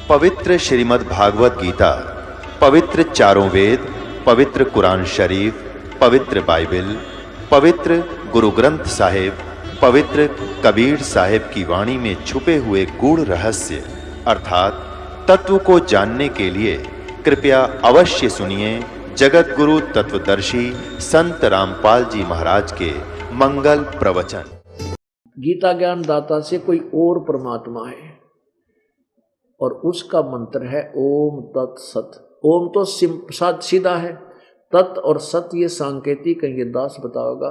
पवित्र श्रीमद् भागवत गीता, पवित्र चारों वेद, पवित्र कुरान शरीफ, पवित्र बाइबल, पवित्र गुरु ग्रंथ साहिब, पवित्र कबीर साहिब की वाणी में छुपे हुए गूढ़ रहस्य अर्थात तत्व को जानने के लिए कृपया अवश्य सुनिए जगत गुरु तत्वदर्शी संत रामपाल जी महाराज के मंगल प्रवचन। गीता ज्ञान दाता से कोई और परमात्मा है और उसका मंत्र है ओम तत्सत। ओम तो सीधा है, तत् और सत ये सांकेतिक है, ये दास बताओगा,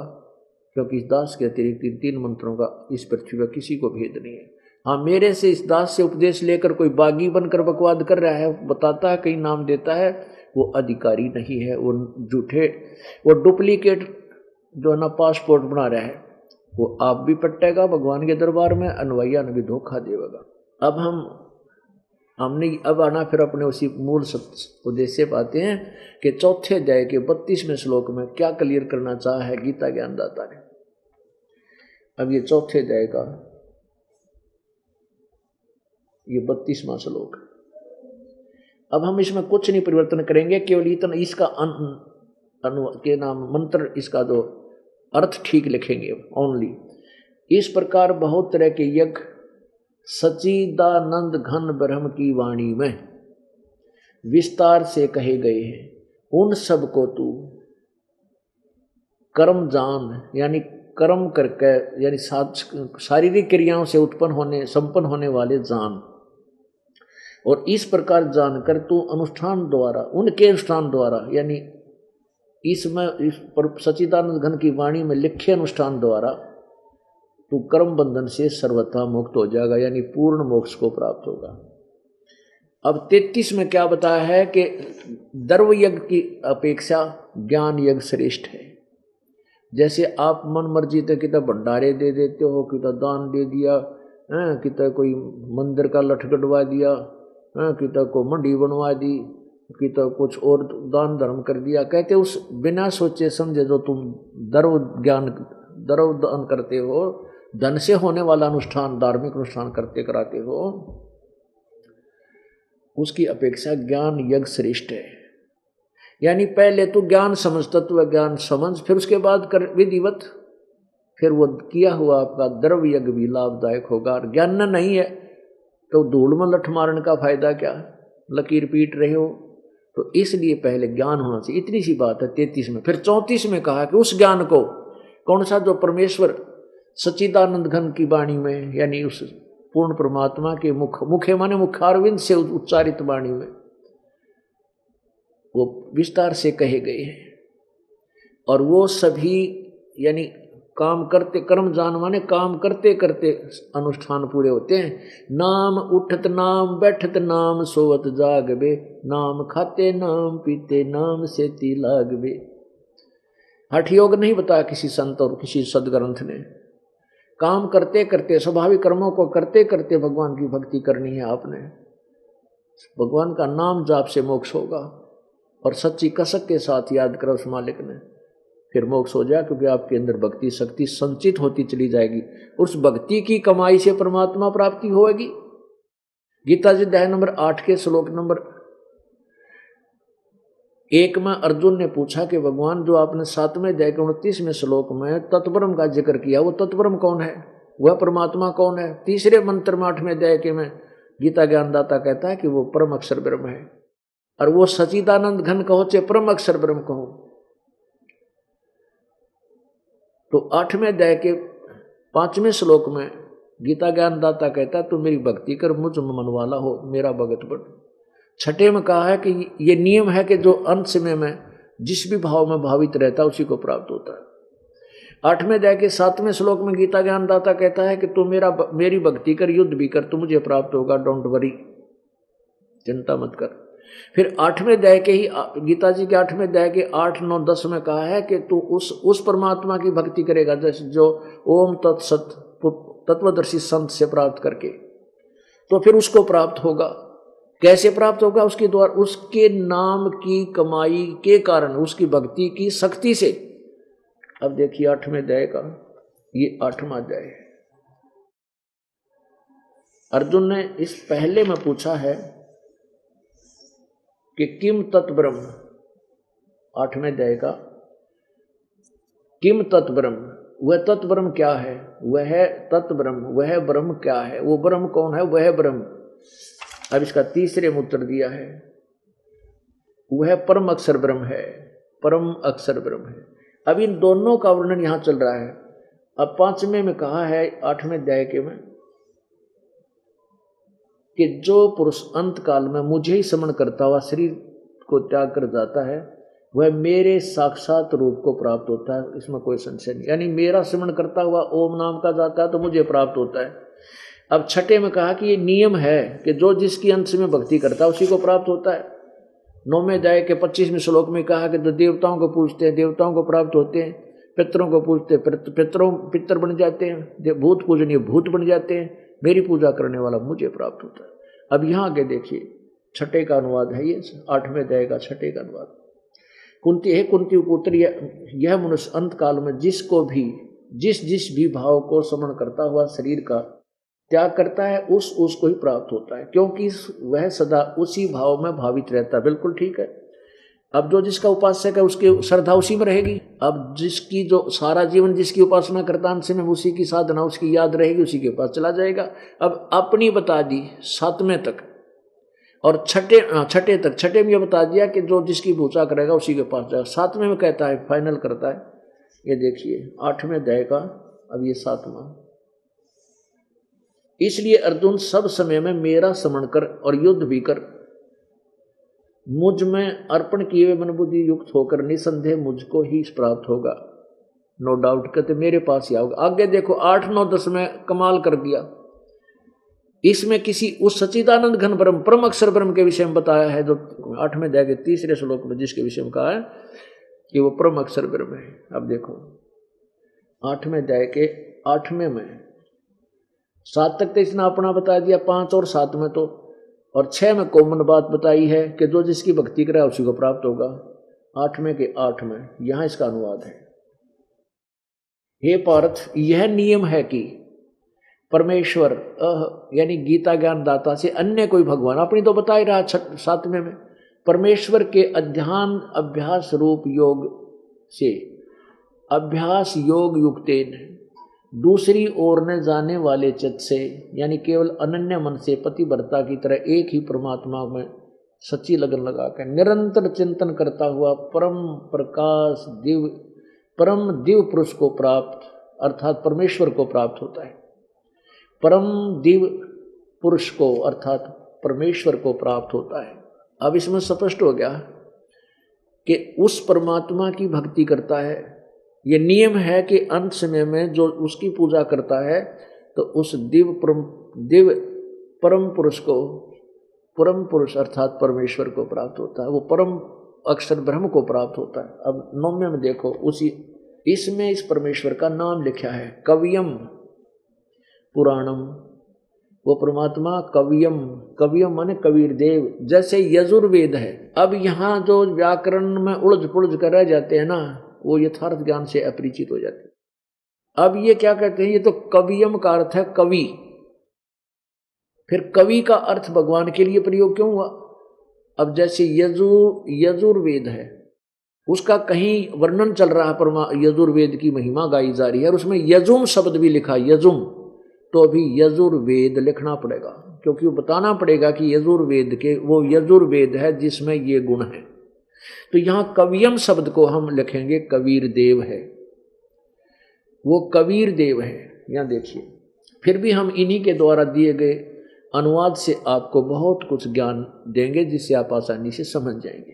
क्योंकि इस दास के अतिरिक्त इन तीन मंत्रों का इस पृथ्वी पर किसी को भेद नहीं है। हाँ, मेरे से इस दास से उपदेश लेकर कोई बागी बनकर बकवाद कर रहा है, बताता है, कहीं नाम देता है, वो अधिकारी नहीं है, वो झूठे, वो डुप्लीकेट जो है ना पासपोर्ट बना रहा है, वो आप भी पट्टेगा भगवान के दरबार में, अनुयायियों ने भी धोखा देगा। अब हमने अब आना फिर अपने उसी मूल उद्देश्य पे आते हैं कि चौथे अध्याय के 32वें श्लोक में क्या क्लियर करना चाहा है गीता ज्ञानदाता ने। अब ये चौथे अध्याय का ये 32वां श्लोक। अब हम इसमें कुछ नहीं परिवर्तन करेंगे, केवल इतना इसका के नाम मंत्र, इसका जो अर्थ ठीक लिखेंगे ओनली। इस प्रकार बहुत तरह के यज्ञ सच्चिदानंद घन ब्रह्म की वाणी में विस्तार से कहे गए हैं, उन सब को तू कर्म जान, यानी कर्म करके, यानी शारीरिक क्रियाओं से संपन्न होने वाले जान, और इस प्रकार जानकर तू अनुष्ठान द्वारा, उनके अनुष्ठान द्वारा, यानी इसमें इस सच्चिदानंद घन की वाणी में लिखे अनुष्ठान द्वारा तू कर्म बंधन से सर्वथा मुक्त हो जाएगा, यानी पूर्ण मोक्ष को प्राप्त होगा। अब 33 में क्या बताया है कि द्रव्य यज्ञ की अपेक्षा ज्ञान यज्ञ श्रेष्ठ है। जैसे आप मन मर्जी तक कितना भंडारे दे देते हो, कितना दान दे दिया, कितना कोई मंदिर का लठ कटवा दिया, कितना को मंडी बनवा दी, कितना कुछ और दान धर्म कर दिया, कहते उस बिना सोचे समझे जो तुम द्रव्य दान करते हो, धन से होने वाला अनुष्ठान, धार्मिक अनुष्ठान कराते हो, उसकी अपेक्षा ज्ञान यज्ञ श्रेष्ठ है। यानी पहले तो ज्ञान समझ, तत्व ज्ञान समझ, फिर उसके बाद कर विधिवत, फिर वो किया हुआ आपका द्रव्य यज्ञ भी लाभदायक होगा। ज्ञान नहीं है तो धूल में लठ मारने का फायदा क्या, लकीर पीट रहे हो। तो इसलिए पहले ज्ञान होना चाहिए, इतनी सी बात है 33 में। फिर 34 में कहा कि उस ज्ञान को कौन सा, जो परमेश्वर सच्चिदानंद घन की वाणी में, यानी उस पूर्ण परमात्मा के मुखे माने मुखारविंद से उच्चारित वाणी में वो विस्तार से कहे गए हैं। और वो सभी यानी काम करते, कर्म जान माने काम करते करते अनुष्ठान पूरे होते हैं। नाम उठत नाम बैठत नाम सोवत जागबे, नाम खाते नाम पीते नाम से ती लागबे। हठ योग नहीं बताया किसी संत और किसी सदग्रंथ ने। काम करते करते, स्वाभाविक कर्मों को करते करते भगवान की भक्ति करनी है आपने। भगवान का नाम जाप से मोक्ष होगा, और सच्ची कसक के साथ याद करो उस मालिक ने, फिर मोक्ष हो जाए, क्योंकि आपके अंदर भक्ति शक्ति संचित होती चली जाएगी। उस भक्ति की कमाई से परमात्मा प्राप्ति होगी। गीता जी अध्याय नंबर 8 के श्लोक नंबर 1 में अर्जुन ने पूछा कि भगवान, जो आपने 7वें अध्याय के 29वें श्लोक में तत्ब्रह्म का जिक्र किया, वो तत्ब्रह्म कौन है, वह परमात्मा कौन है? तीसरे मंत्र में 8वें अध्याय के में गीता ज्ञानदाता कहता है कि वो परम अक्षर ब्रह्म है। और वो सच्चिदानंद घन कहो चाहे परम अक्षर ब्रह्म कहो। तो 8वें अध्याय के 5वें श्लोक में गीता ज्ञानदाता कहता है, तू मेरी भक्ति कर, मुझ मन वाला हो, मेरा भगत बन। 6 में कहा है कि ये नियम है कि जो अंत में मैं जिस भी भाव में भावित रहता है उसी को प्राप्त होता है। 8वें अध्याय के 7वें श्लोक में गीता ज्ञानदाता कहता है कि तू मेरी भक्ति कर, युद्ध भी कर, तू मुझे प्राप्त होगा, डोंट वरी, चिंता मत कर। फिर 8वें अध्याय के ही गीता जी के 8वें अध्याय के 8, 9, 10 में कहा है कि तू उस परमात्मा की भक्ति करेगा जैसे जो ओम तत्सत तत्वदर्शी संत से प्राप्त करके, तो फिर उसको प्राप्त होगा। कैसे प्राप्त होगा? उसके द्वारा, उसके नाम की कमाई के कारण, उसकी भक्ति की शक्ति से। अब देखिए 8वें अध्याय का ये 8वां अध्याय है। अर्जुन ने इस पहले में पूछा है कि किम तत्ब्रह्म, 8वें अध्याय का किम तत्ब्रह्म, वह तत्ब्रह्म क्या है, वह तत्ब्रह्म, वह ब्रह्म क्या है, वो ब्रह्म कौन है, वह ब्रह्म। अब इसका तीसरे में उत्तर दिया है, वह परम अक्षर ब्रह्म है, परम अक्षर ब्रह्म है। अब इन दोनों का वर्णन यहां चल रहा है। अब 5वें में कहा है 8वें अध्याय के में कि जो पुरुष अंत काल में मुझे ही स्मरण करता हुआ शरीर को त्याग कर जाता है वह मेरे साक्षात रूप को प्राप्त होता है, इसमें कोई संशय नहीं। यानी मेरा स्मरण करता हुआ ओम नाम का जाता है तो मुझे प्राप्त होता है। अब 6 में कहा कि ये नियम है कि जो जिसकी अंश में भक्ति करता है उसी को प्राप्त होता है। 9वें अध्याय के 25वें श्लोक में कहा कि जो देवताओं को पूजते हैं देवताओं को प्राप्त होते हैं, पितरों को पूजते पितर बन जाते हैं, भूत पूजनीय भूत बन जाते हैं, मेरी पूजा करने वाला मुझे प्राप्त होता है। अब यहाँ आगे देखिए 6 का अनुवाद है ये, 8वें अध्याय का 6 का अनुवाद। कुंती है कुंती पुत्र, यह मनुष्य अंत काल में जिसको भी जिस भी भाव को स्मरण करता हुआ शरीर का त्याग करता है उसको ही प्राप्त होता है, क्योंकि वह सदा उसी भाव में भावित रहता है। बिल्कुल ठीक है। अब जो जिसका उपासक है उसकी श्रद्धा उसी में रहेगी। अब जिसकी जो सारा जीवन जिसकी उपासना करता अंश में उसी की साधना उसकी याद रहेगी, उसी के पास चला जाएगा। अब अपनी बता दी 7वें तक और 6 तक। 6 में यह बता दिया कि जो जिसकी पूजा करेगा उसी के पास जाएगा। 7वें में कहता है, फाइनल करता है, ये देखिए 8वें अध्याय का अब ये 7वां। इसलिए अर्जुन सब समय में मेरा स्मरण कर और युद्ध भी कर, मुझ में अर्पण किए हुए मन बुद्धि युक्त होकर निसंदेह मुझको ही प्राप्त होगा। नो डाउट कहते मेरे पास ही आओगे। आगे देखो 8, 9, 10 में कमाल कर दिया। इसमें किसी उस सच्चिदानंद घन ब्रह्म परम अक्षर ब्रह्म के विषय में बताया है, जो 8वें अध्याय के 3 श्लोक में जिसके विषय में कहा है कि वो परम अक्षर ब्रह्म है। अब देखो 8वें अध्याय के 8वें में 7 तक तो इसने अपना बता दिया, 5 और 7 में तो, और 6 में कॉमन बात बताई है कि जो जिसकी भक्ति करे उसी को प्राप्त होगा। 8वें के 8 में यहां इसका अनुवाद है, हे पार्थ यह नियम है कि परमेश्वर यानी गीता ज्ञान दाता से अन्य कोई भगवान, अपनी तो बता ही रहा 7वें में, परमेश्वर के अध्यान अभ्यास रूप योग से अभ्यास योग युक्तेन दूसरी ओर न जाने वाले चित्त से, यानी केवल अनन्य मन से पतिव्रता की तरह एक ही परमात्मा में सच्ची लगन लगाकर निरंतर चिंतन करता हुआ परम प्रकाश परम दिव्य पुरुष को प्राप्त अर्थात परमेश्वर को प्राप्त होता है। परम दिव्य पुरुष को अर्थात परमेश्वर को प्राप्त होता है। अब इसमें स्पष्ट हो गया कि उस परमात्मा की भक्ति करता है। ये नियम है कि अंत समय में जो उसकी पूजा करता है तो उस दिव्य परम पुरुष को, परम पुरुष अर्थात परमेश्वर को प्राप्त होता है, वो परम अक्षर ब्रह्म को प्राप्त होता है। अब 9वें में देखो उसी इसमें इस परमेश्वर का नाम लिखा है कवियम पुराणम, वो परमात्मा कवियम, कवियम माने कबीर देव, जैसे यजुर्वेद है। अब यहाँ जो व्याकरण में उलझ पुलझ कर रह जाते हैं ना, वो यथार्थ ज्ञान से अपरिचित हो जाते हैं। अब ये क्या कहते हैं, ये तो कवियम का अर्थ है कवि, फिर कवि का अर्थ भगवान के लिए प्रयोग क्यों हुआ? अब जैसे यजुर्वेद है, उसका कहीं वर्णन चल रहा है, यजुर्वेद की महिमा गाई जा रही है और उसमें यजुम शब्द भी लिखा, यजुम, तो अभी यजुर्वेद लिखना पड़ेगा, क्योंकि वो बताना पड़ेगा कि यजुर्वेद के वो यजुर्वेद है जिसमें ये गुण है। तो यहाँ कवियम शब्द को हम लिखेंगे कबीर देव है, वो कबीर देव है। यहाँ देखिए, फिर भी हम इन्हीं के द्वारा दिए गए अनुवाद से आपको बहुत कुछ ज्ञान देंगे जिससे आप आसानी से समझ जाएंगे,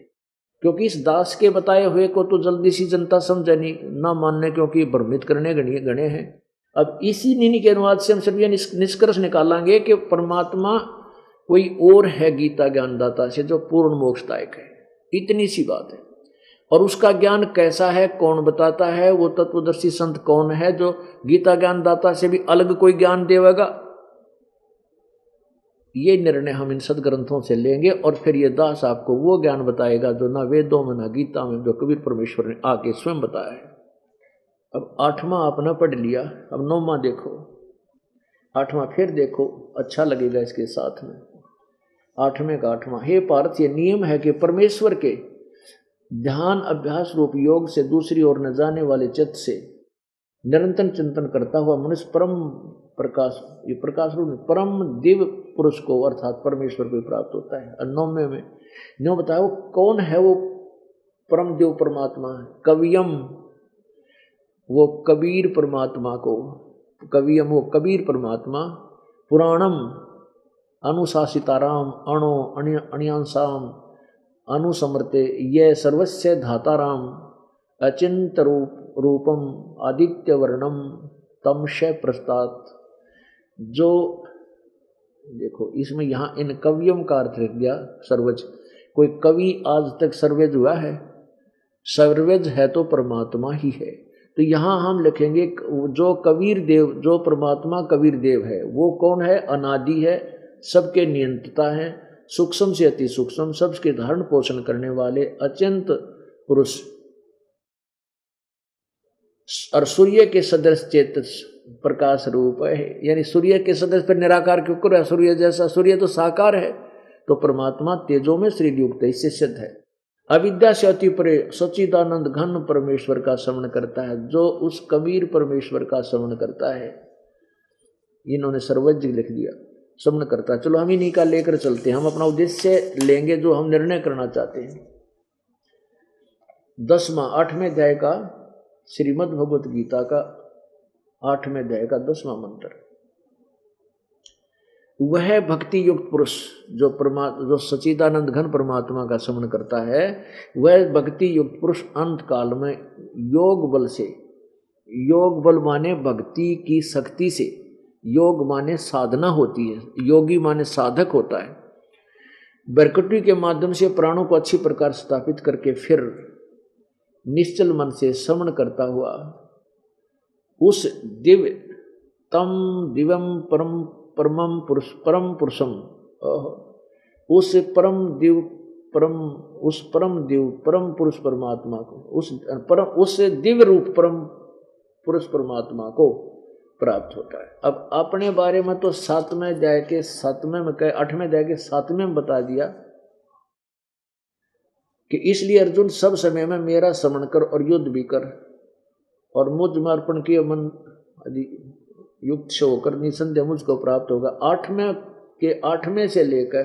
क्योंकि इस दास के बताए हुए को तो जल्दी सी जनता समझे नहीं ना मानने, क्योंकि भ्रमित करने गणे हैं। अब इसी नीनी के अनुवाद से हम सभी निष्कर्ष निकालेंगे कि परमात्मा कोई और है गीता ज्ञानदाता से जो पूर्ण मोक्षदायक है, इतनी सी बात है। और उसका ज्ञान कैसा है, कौन बताता है, वो तत्वदर्शी संत कौन है जो गीता ज्ञानदाता से भी अलग कोई ज्ञान देगा, ये निर्णय हम इन सदग्रंथों से लेंगे। और फिर ये दास आपको वो ज्ञान बताएगा जो ना वेदों में ना गीता में, जो कबीर परमेश्वर ने आके स्वयं बताया है। अब 8वां आपने पढ़ लिया, अब 9वां देखो, 8वां फिर देखो, अच्छा लगेगा इसके साथ में। 8वें का 8वां। हे पार्थ, ये नियम है कि परमेश्वर के ध्यान अभ्यास रूप योग से दूसरी ओर न जाने वाले चित्त से निरंतर चिंतन करता हुआ मनुष्य परम प्रकाश, ये प्रकाश रूप परम दिव्य पुरुष को अर्थात परमेश्वर को प्राप्त होता है। 9वें में न्यों बताओ कौन है वो परम दिव्य परमात्मा? कवियम, वो कबीर परमात्मा को, कवियम वो कबीर परमात्मा, पुराणम अनुशासिताराम अणो अणियांसाम अनुसमर्ते ये सर्वस्य धाताराम अचिंत रूपम आदित्य वर्णम तमशय प्रस्तात्। जो देखो इसमें यहाँ इन कवियम का अर्थ रख दिया सर्वज। कोई कवि आज तक सर्वज हुआ है? सर्वज है तो परमात्मा ही है। तो यहाँ हम लिखेंगे जो कबीर देव, जो परमात्मा कबीर देव है वो कौन है? अनादि है, सबके नियंत्रता है, सूक्ष्म से अति सूक्ष्म, सबके धारण पोषण करने वाले अत्यंत पुरुष और सूर्य के सदृश चेतस प्रकाश रूप है। यानी सूर्य के सदृश पर निराकार क्यों कर? सूर्य जैसा, सूर्य तो साकार है, तो परमात्मा तेजो में श्री युक्त है, इससे सिद्ध है। अविद्या से अति परे सच्चिदानंद घन परमेश्वर का श्रवण करता है, जो उस कबीर परमेश्वर का श्रवण करता है। इन्होंने सर्वज्ञ लिख दिया, श्रवण करता है। चलो हम इन्हीं का लेकर चलते हैं, हम अपना उद्देश्य लेंगे जो हम निर्णय करना चाहते हैं। 10वां 8वें अध्याय का श्रीमद् भगवत गीता का 8वें अध्याय का 10वां मंत्र। वह भक्ति युक्त पुरुष जो सच्चिदानंद घन परमात्मा का श्रवण करता है, वह भक्ति युक्त पुरुष अंत काल में योग बल से, योग बल माने भक्ति की शक्ति से, योग माने साधना होती है, योगी माने साधक होता है, बरकटी के माध्यम से प्राणों को अच्छी प्रकार स्थापित करके फिर निश्चल मन से श्रवण करता हुआ उस दिव्य तम दिव्यम परम पुरुषम, उस परम दिव्य परम पुरुष परमात्मा को, उस दिव्य रूप परम पुरुष परमात्मा को प्राप्त होता है। अब अपने बारे में तो 7वें अध्याय के 7वें में कहे, 8वें अध्याय के 7वें में बता दिया कि इसलिए अर्जुन सब समय में मेरा श्रवण कर और युद्ध भी कर और मुझ में अर्पण किए मन आदि युक्त से होकर निसंदेह मुझको प्राप्त होगा। 8वें से लेकर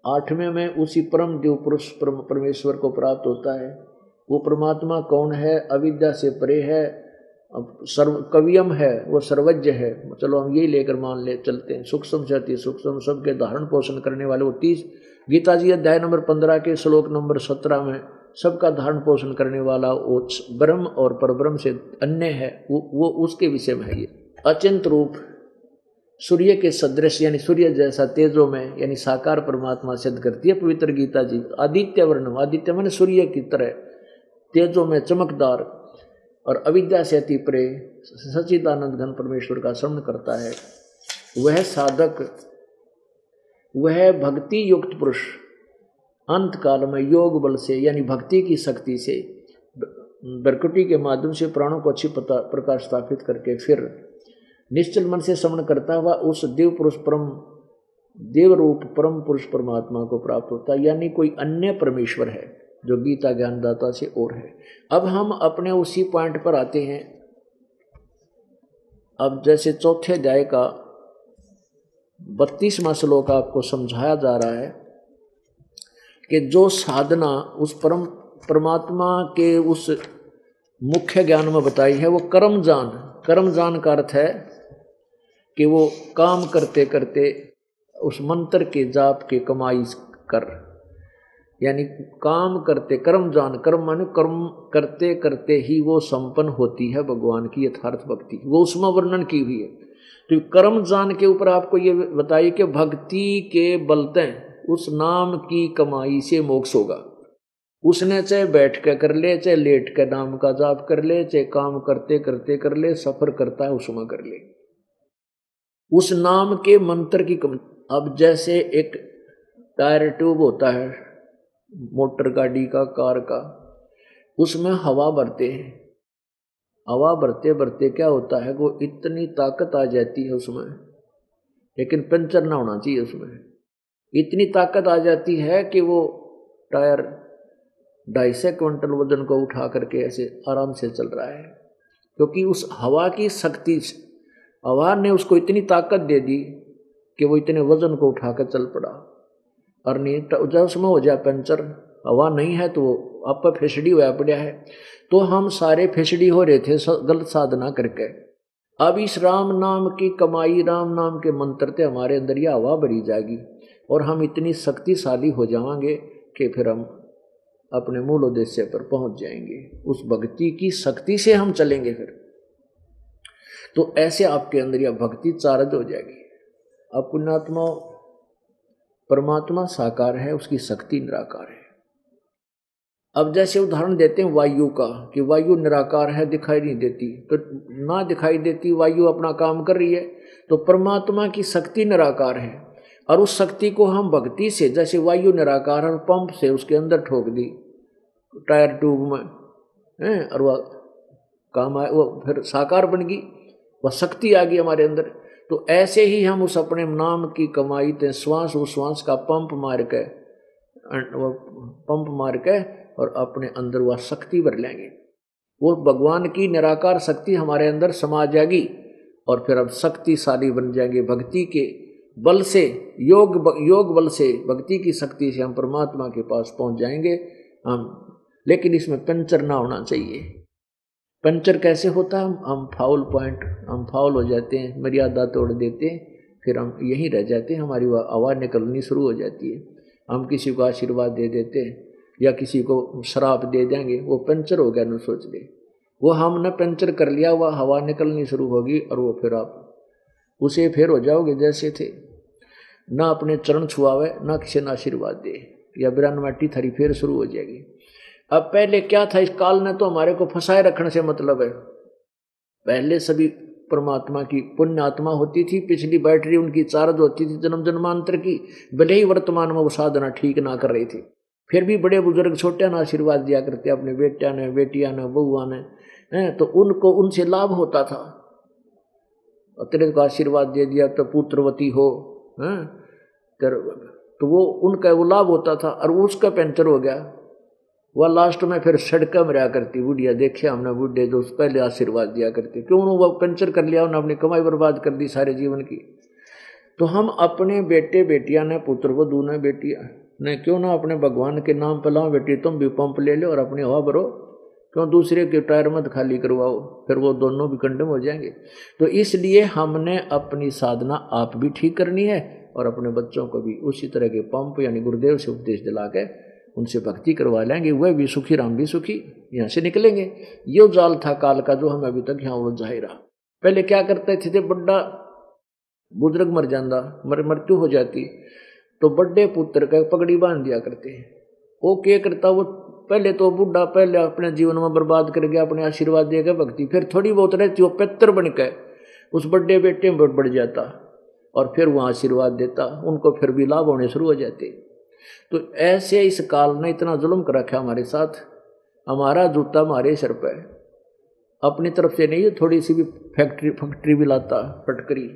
8वें में उसी परम दिव्य पुरुष परमेश्वर को प्राप्त होता है। वो परमात्मा कौन है? अविद्या से परे है, कवियम है, वो सर्वज्ञ है। चलो हम यही लेकर मान ले चलते हैं। सूक्ष्म से अति सूक्ष्म, सबके धारण पोषण करने वाले, वो 30 गीता जी अध्याय नंबर 15 के श्लोक नंबर 17 में सबका धारण पोषण करने वाला वो ब्रह्म और परब्रह्म से अन्य है, वो उसके विषय में है। ये अचिंत रूप सूर्य के सदृश यानी सूर्य जैसा तेजो में यानी साकार परमात्मा सिद्ध करती है पवित्र गीता जी। आदित्य वर्णम, आदित्य माने सूर्य की तरह तेजो में चमकदार और अविद्या से अति परे सच्चिदानंद घन परमेश्वर का श्रवण करता है। वह साधक, वह भक्ति युक्त पुरुष अंत काल में योग बल से यानी भक्ति की शक्ति से बरकटी के माध्यम से प्राणों को अच्छी प्रकार स्थापित करके फिर निश्चल मन से श्रवण करता हुआ उस देव पुरुष परम देव रूप परम पुरुष परमात्मा को प्राप्त होता है। यानी कोई अन्य परमेश्वर है जो गीता ज्ञानदाता से और है। अब हम अपने उसी पॉइंट पर आते हैं। अब जैसे चौथे अध्याय का 32वां श्लोक आपको समझाया जा रहा है कि जो साधना उस परम परमात्मा के उस मुख्य ज्ञान में बताई है वो कर्म जान। कर्म जान का अर्थ है कि वो काम करते करते उस मंत्र के जाप के कमाई कर, यानी काम करते कर्म जान, कर्म माने कर्म करते करते ही वो संपन्न होती है भगवान की यथार्थ भक्ति, वो उसमें वर्णन की हुई है। तो कर्म जान के ऊपर आपको ये बताइए कि भक्ति के बलते उस नाम की कमाई से मोक्ष होगा। उसने चाहे बैठ कर कर ले, चाहे लेट कर नाम का जाप कर ले, चाहे काम करते करते कर ले, सफर करता है उसमें कर ले, उस नाम के मंत्र की कमाई। अब जैसे एक टायर ट्यूब होता है मोटर गाड़ी का, कार का, उसमें हवा भरते हैं। हवा भरते भरते क्या होता है, वो इतनी ताकत आ जाती है उसमें लेकिन पंचर ना होना चाहिए उसमें। इतनी ताकत आ जाती है कि वो टायर 250 क्विंटल वजन को उठा करके ऐसे आराम से चल रहा है, क्योंकि उस हवा की शक्ति से, हवा ने उसको इतनी ताकत दे दी कि वो इतने वजन को उठाकर चल पड़ा। और नहीं जब उसमें हो जाए पंचर, हवा नहीं है तो आप पर फिसड़ी हुआ पड़ा है। तो हम सारे फिसड़ी हो रहे थे गलत साधना करके। अब इस राम नाम की कमाई, राम नाम के मंत्र से हमारे अंदर यह हवा भरी जाएगी और हम इतनी शक्तिशाली हो जाएंगे कि फिर हम अपने मूल उद्देश्य पर पहुंच जाएंगे। उस भक्ति की शक्ति से हम चलेंगे फिर। तो ऐसे आपके अंदर यह भक्ति चार्ज हो जाएगी। अब पुण्यात्मा, परमात्मा साकार है, उसकी शक्ति निराकार है। अब जैसे उदाहरण देते हैं वायु का, कि वायु निराकार है, दिखाई नहीं देती, तो ना दिखाई देती वायु अपना काम कर रही है। तो परमात्मा की शक्ति निराकार है और उस शक्ति को हम भक्ति से, जैसे वायु निराकार और पंप से उसके अंदर ठोक दी टायर ट्यूब में, और वह काम आए, वो फिर साकार बन गई, वह शक्ति आ गई हमारे अंदर। तो ऐसे ही हम उस अपने नाम की कमाई ते श्वास, उस श्वास का पंप मार के और अपने अंदर वह शक्ति भर लेंगे। वो भगवान की निराकार शक्ति हमारे अंदर समा जाएगी और फिर अब शक्तिशाली बन जाएंगे। भक्ति के बल से, योग बल से, भक्ति की शक्ति से हम परमात्मा के पास पहुंच जाएंगे हम। लेकिन इसमें पंचर ना होना चाहिए। पंचर कैसे होता है? हम फाउल पॉइंट, हम फाउल हो जाते हैं, मर्यादा तोड़ देते हैं, फिर हम यहीं रह जाते हैं, हमारी आवाज़ निकलनी शुरू हो जाती है। हम किसी को आशीर्वाद दे देते हैं या किसी को शराब दे देंगे, वो पंचर हो गया, न सोच ले। वो हमने पंचर कर लिया, वह हवा निकलनी शुरू होगी और वो फिर आप उसे फिर हो जाओगे जैसे थे। ना अपने चरण छुआवे, ना किसी ने आशीर्वाद दे, या बिरान माटी थरी फिर शुरू हो जाएगी। अब पहले क्या था, इस काल ने तो हमारे को फंसाए रखने से मतलब है। पहले सभी परमात्मा की पुण्य आत्मा होती थी, पिछली बैटरी उनकी चार्ज होती थी जन्म जन्मांतर की, भले ही वर्तमान में वो साधना ठीक ना कर रही थी, फिर भी बड़े बुजुर्ग छोटे ने आशीर्वाद दिया करते, अपने बेटिया ने, बेटिया ने, बहुआ ने, तो उनको उनसे लाभ होता था। तेरे को आशीर्वाद दे दिया तो पुत्रवती हो, तो वो उनका वो लाभ होता था। और उसका पंचर हो गया, वह लास्ट में फिर सड़क में रहा करती बुढ़िया। देखे हमने बुढ़े जो पहले आशीर्वाद दिया करते, क्यों वो पंचर कर लिया, उन्होंने अपनी कमाई बर्बाद कर दी सारे जीवन की। तो हम अपने बेटे बेटियां ने, पुत्र वधू ने, बेटियां ने, क्यों ना अपने भगवान के नाम पर लाओ, बेटी तुम भी पंप ले लो और अपनी हवा भरो, क्यों दूसरे के टायर मत खाली करवाओ, फिर वो दोनों भी कंडम हो जाएंगे। तो इसलिए हमने अपनी साधना आप भी ठीक करनी है और अपने बच्चों को भी उसी तरह के पंप यानी गुरुदेव से उपदेश दिला के उनसे भक्ति करवा लेंगे, वह भी सुखी, राम भी सुखी, यहाँ से निकलेंगे। ये जाल था काल का जो हमें अभी तक यहाँ उलझा ही रहा। पहले क्या करते थे, बड़ा बुजुर्ग मर जाता, मृत्यु हो जाती, तो बड़े पुत्र का पगड़ी बांध दिया करते हैं। वो क्या करता, वो पहले तो बूढ़ा पहले अपने जीवन में बर्बाद कर गया, अपने आशीर्वाद देगा भक्ति, फिर थोड़ी बहुत रहती वो पितर बन के उस बड़े बेटे में बढ़ जाता और फिर वहाँ आशीर्वाद देता, उनको फिर भी लाभ होने शुरू हो जाते। तो ऐसे इस काल ने इतना जुल्म कर रखा हमारे साथ, हमारा जूता हमारे सर पे, अपनी तरफ से नहीं, थोड़ी सी भी फैक्ट्री भी लाता फटकरी,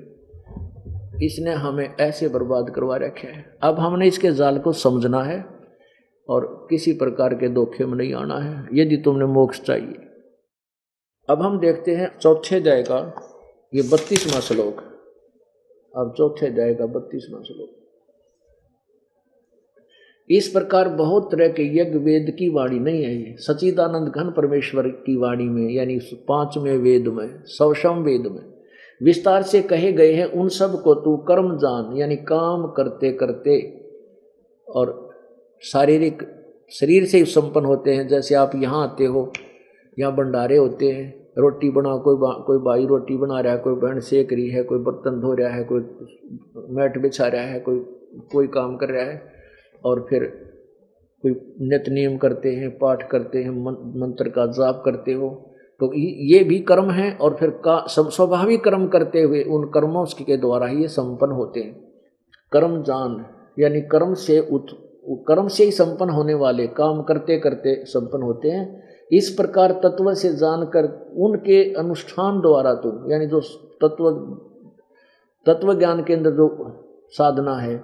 इसने हमें ऐसे बर्बाद करवा रखे है। अब हमने इसके जाल को समझना है और किसी प्रकार के धोखे में नहीं आना है, यदि तुमने मोक्ष चाहिए। अब हम देखते हैं चौथे अध्याय का ये 32वां श्लोक। अब चौथे अध्याय का 32वां श्लोक। इस प्रकार बहुत तरह के यज्ञ वेद की वाणी नहीं है, ये सच्चिदानंद घन परमेश्वर की वाणी में, यानी 5वें वेद में, 100वें वेद में विस्तार से कहे गए हैं। उन सब को तू कर्म जान, यानी काम करते करते और शारीरिक शरीर से ही संपन्न होते हैं। जैसे आप यहाँ आते हो, यहाँ भंडारे होते हैं, रोटी बना, कोई भाई रोटी बना रहा है, कोई बहन सेक रही है, कोई बर्तन धो रहा है, कोई मैट बिछा रहा है, कोई काम कर रहा है, और फिर कोई नित्य नियम करते हैं, पाठ करते हैं, मंत्र का जाप करते हो, तो ये भी कर्म है। और फिर स्वाभाविक कर्म करते हुए उन कर्मों के द्वारा ही ये संपन्न होते हैं। कर्म जान, यानी कर्म से ही संपन्न होने वाले काम करते करते संपन्न होते हैं। इस प्रकार तत्व से जानकर उनके अनुष्ठान द्वारा तुम, यानी जो तत्व ज्ञान के अंदर जो साधना है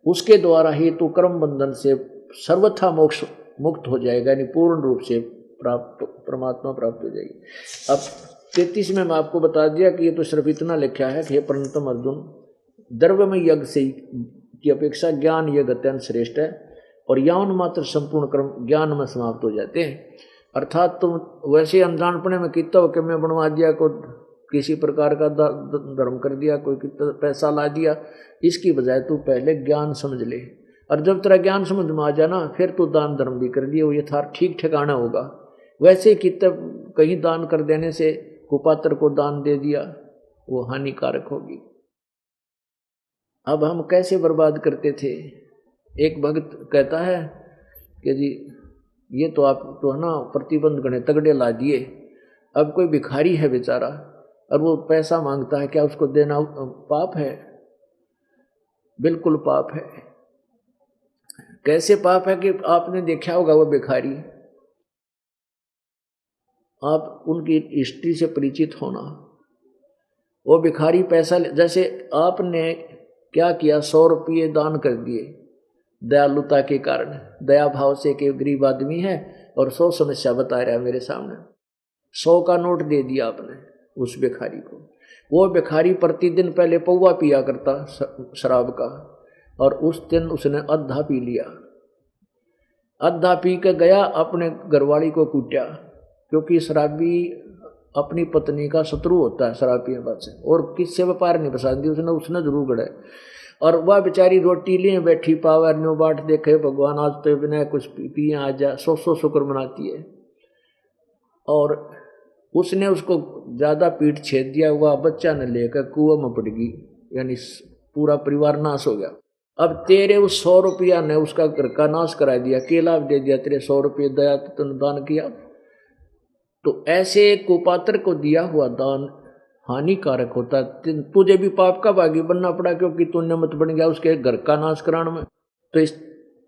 उसके द्वारा ही तू कर्म बंधन से सर्वथा मोक्ष मुक्त हो जाएगा, यानी पूर्ण रूप से प्राप्त परमात्मा प्राप्त हो जाएगी। अब 33 में मैं आपको बता दिया कि ये तो सिर्फ इतना लिखा है कि हे परंतम अर्जुन, द्रव्यमय यज्ञ से की अपेक्षा ज्ञान यज्ञ अत्यंत श्रेष्ठ है और यौन मात्र संपूर्ण कर्म ज्ञान में समाप्त हो जाते हैं। अर्थात तुम वैसे अनजानपने में कितना हो कि मैं बनवा दिया, को किसी प्रकार का धर्म कर दिया, कोई कितना पैसा ला दिया, इसकी बजाय तू पहले ज्ञान समझ ले, और जब तेरा ज्ञान समझ में आ जाना फिर तू दान धर्म भी कर दिया, वो यथार्थ ठीक ठिकाना होगा। वैसे कितना कहीं दान कर देने से कुपात्र को दान दे दिया, वो हानिकारक होगी। अब हम कैसे बर्बाद करते थे। एक भक्त कहता है कि जी ये तो आप तो है ना प्रतिबंध गणे तगड़े ला दिए, अब कोई भिखारी है बेचारा और वो पैसा मांगता है, क्या उसको देना पाप है? बिल्कुल पाप है। कैसे पाप है कि आपने देखा होगा वो भिखारी, आप उनकी हिस्ट्री से परिचित होना। वो भिखारी पैसा जैसे आपने क्या किया, 100 रुपये दान कर दिए दयालुता के कारण, दया भाव से कि गरीब आदमी है और 100 समस्या बता रहा है मेरे सामने, 100 का नोट दे दिया आपने उस भिखारी को। वो भिखारी प्रतिदिन पहले पौवा पिया करता शराब का, और उस दिन उसने आधा पी लिया, आधा पी के गया अपने घरवाली को कूटा, क्योंकि शराबी अपनी पत्नी का शत्रु होता है शराब पीने बाद से, और किससे व्यापार नहीं पसंद उसने जरूर गड़े। और वह बेचारी रोटी लिए बैठी पावर नो बाट देखे भगवान आज तो बिना कुछ पिए आ जा, 100 शुक्र मनाती है। और उसने उसको ज़्यादा पीठ छेद दिया, हुआ बच्चा ने लेकर कुआं में पड़ गई, यानी पूरा परिवार नाश हो गया। अब तेरे उस 100 रुपया ने उसका घर का नाश करा दिया, केला दे दिया, तेरे 100 रुपये दया तुमने दान किया। तो ऐसे कुपात्र को दिया हुआ दान हानिकारक होता है। तुझे भी पाप का भागी बनना पड़ा, क्योंकि तू निमित्त बन गया उसके घर का नाश कराने में। तो इस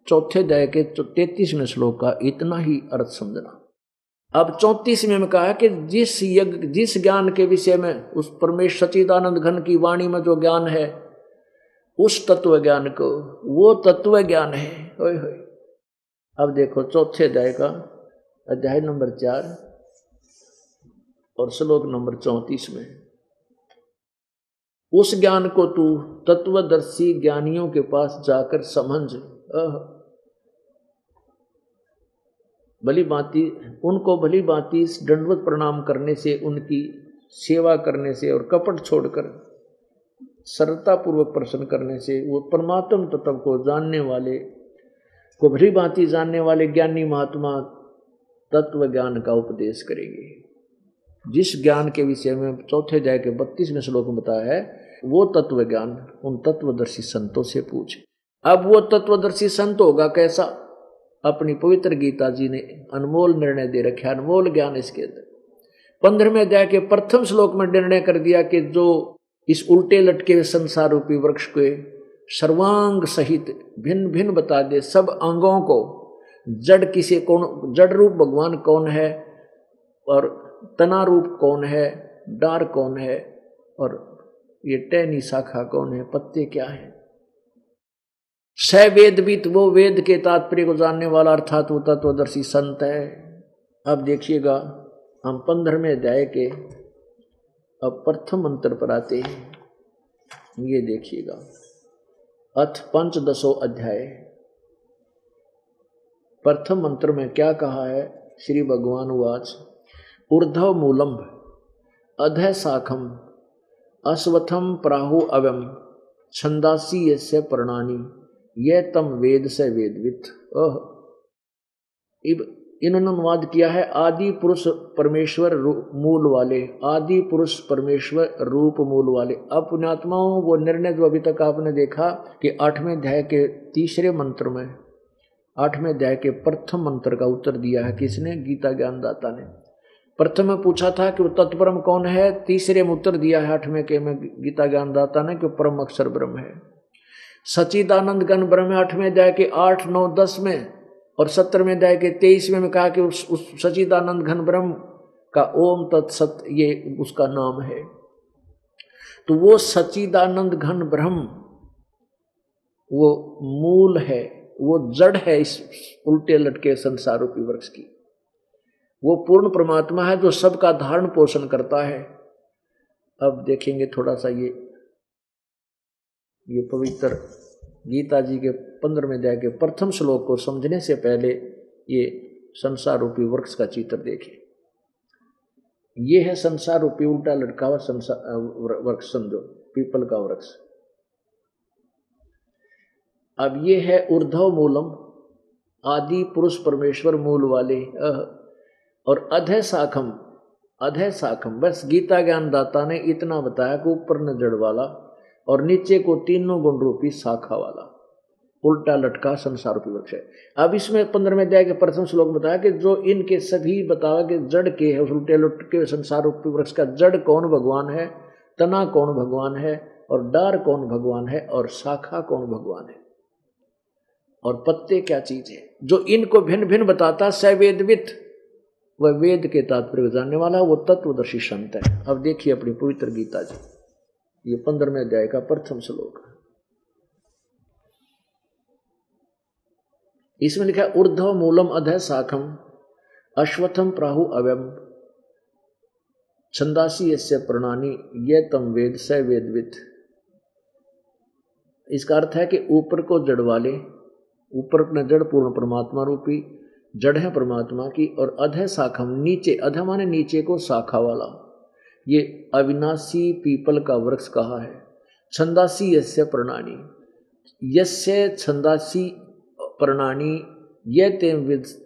चौथे अध्याय के 33वें श्लोक का इतना ही अर्थ समझना। अब 34 में कहा कि जिस ज्ञान के विषय में उस परमेश्वर सच्चिदानंद घन की वाणी में जो ज्ञान है, उस तत्व ज्ञान को, वो तत्व ज्ञान है। होय होय। अब देखो चौथे अध्याय का अध्याय नंबर 4 और श्लोक नंबर 34 में, उस ज्ञान को तू तत्वदर्शी ज्ञानियों के पास जाकर समझ, भली भांति उनको भली भांति दंडवत प्रणाम करने से, उनकी सेवा करने से और कपट छोड़कर सरलता पूर्वक प्रसन्न करने से वो परमात्म तत्व को जानने वाले को भली भांति जानने वाले ज्ञानी महात्मा तत्व ज्ञान का उपदेश करेंगे। जिस ज्ञान के विषय में चौथे अध्याय के 32वें श्लोक में बताया है, वो तत्व ज्ञान उन तत्वदर्शी संतों से पूछ। अब वो तत्वदर्शी संत होगा कैसा? अपनी पवित्र गीता जी ने अनमोल निर्णय दे रखे, अनमोल ज्ञान इसके अंदर। 15वें अध्याय के प्रथम श्लोक में निर्णय कर दिया कि जो इस उल्टे लटके संसार रूपी वृक्ष के सर्वांग सहित भिन्न भिन्न बता दे, सब अंगों को, जड़ किसे कौन, जड़ रूप भगवान कौन है और तना रूप कौन है, डार कौन है और ये टहनी शाखा कौन है, पत्ते क्या है। स वेदविद, वो वेद के तात्पर्य को जानने वाला, अर्थात वो तत्वदर्शी संत है। अब देखिएगा हम 15वें अध्याय के अब प्रथम मंत्र पर आते हैं। ये देखिएगा, अथ पंचदशो अध्याय प्रथम मंत्र में क्या कहा है। श्री भगवान उवाच, ऊर्ध्व मूलम अधः शाखम अश्वत्थम प्राहु अवम छंदासी यस्य पर्णानि ये तम वेद से वेदवित। इन्होंने अनुवाद किया है आदि पुरुष परमेश्वर मूल वाले, आदि पुरुष परमेश्वर रूप मूल वाले। अब पुण्यात्माओं, वो निर्णय जो अभी तक आपने देखा कि 8वें अध्याय के तीसरे मंत्र में, 8वें अध्याय के प्रथम मंत्र का उत्तर दिया है किसने? गीता ज्ञानदाता ने। प्रथम में पूछा था कि वो तत्परम कौन है, तीसरे में उत्तर दिया है 8वें के में गीता ज्ञानदाता ने कि परम अक्षर ब्रह्म है। सच्चिदानंद घन ब्रह्म 8वें अध्याय के 8, 9, 10 में और 17वें अध्याय के 23वें में कहा कि उस सच्चिदानंद घन ब्रह्म का ओम तत्सत ये उसका नाम है। तो वो सच्चिदानंद घन ब्रह्म वो मूल है, वो जड़ है इस उल्टे लटके संसार रूपी वृक्ष की। वो पूर्ण परमात्मा है जो सबका धारण पोषण करता है। अब देखेंगे थोड़ा सा ये पवित्र गीता जी के 15वें अध्याय के प्रथम श्लोक को समझने से पहले ये संसार रूपी वृक्ष का चित्र देखें। ये है संसार रूपी उल्टा लटका हुआ संसार वृक्ष, समझो पीपल का वृक्ष। अब ये है ऊर्ध्व मूलम, आदि पुरुष परमेश्वर मूल वाले, और अधः शाखम, अधः शाखम, बस गीता ज्ञानदाता ने इतना बताया कि ऊपर न जड़ वाला और नीचे को तीनों गुण रूपी शाखा वाला उल्टा लटका संसार रूपी वृक्ष है। अब इसमें 15वें अध्याय के प्रथम श्लोक में बताया कि जो इनके सभी बतावा कि जड़ के है, उल्टे लटके संसार रूपी वृक्ष का जड़ कौन भगवान है, तना कौन भगवान है, और डार कौन भगवान है, और शाखा कौन भगवान है, और पत्ते क्या चीज है। जो इनको भिन्न भिन्न बताता सवेदवित, वह वेद के तात्पर्य जानने वाला, वो तत्वदर्शी संत है। अब देखिए अपनी पवित्र गीता जी, ये 15वें अध्याय का प्रथम श्लोक। इसमें लिखा है ऊर्ध्व मूलम अधः शाखम अश्वत्थम प्राहु अव्यम छंदासी यस्य प्रणानी ये तम वेद स वेदवित। इसका अर्थ है कि ऊपर को जड़ वाले, ऊपर न जड़ पूर्ण परमात्मा रूपी जड़ है परमात्मा की, और अधः शाखम नीचे, अधः माने नीचे को शाखा वाला, ये अविनाशी पीपल का वृक्ष कहा है। छंदासी यस्य प्रणानी, यस्य छंदासी प्रणानी ये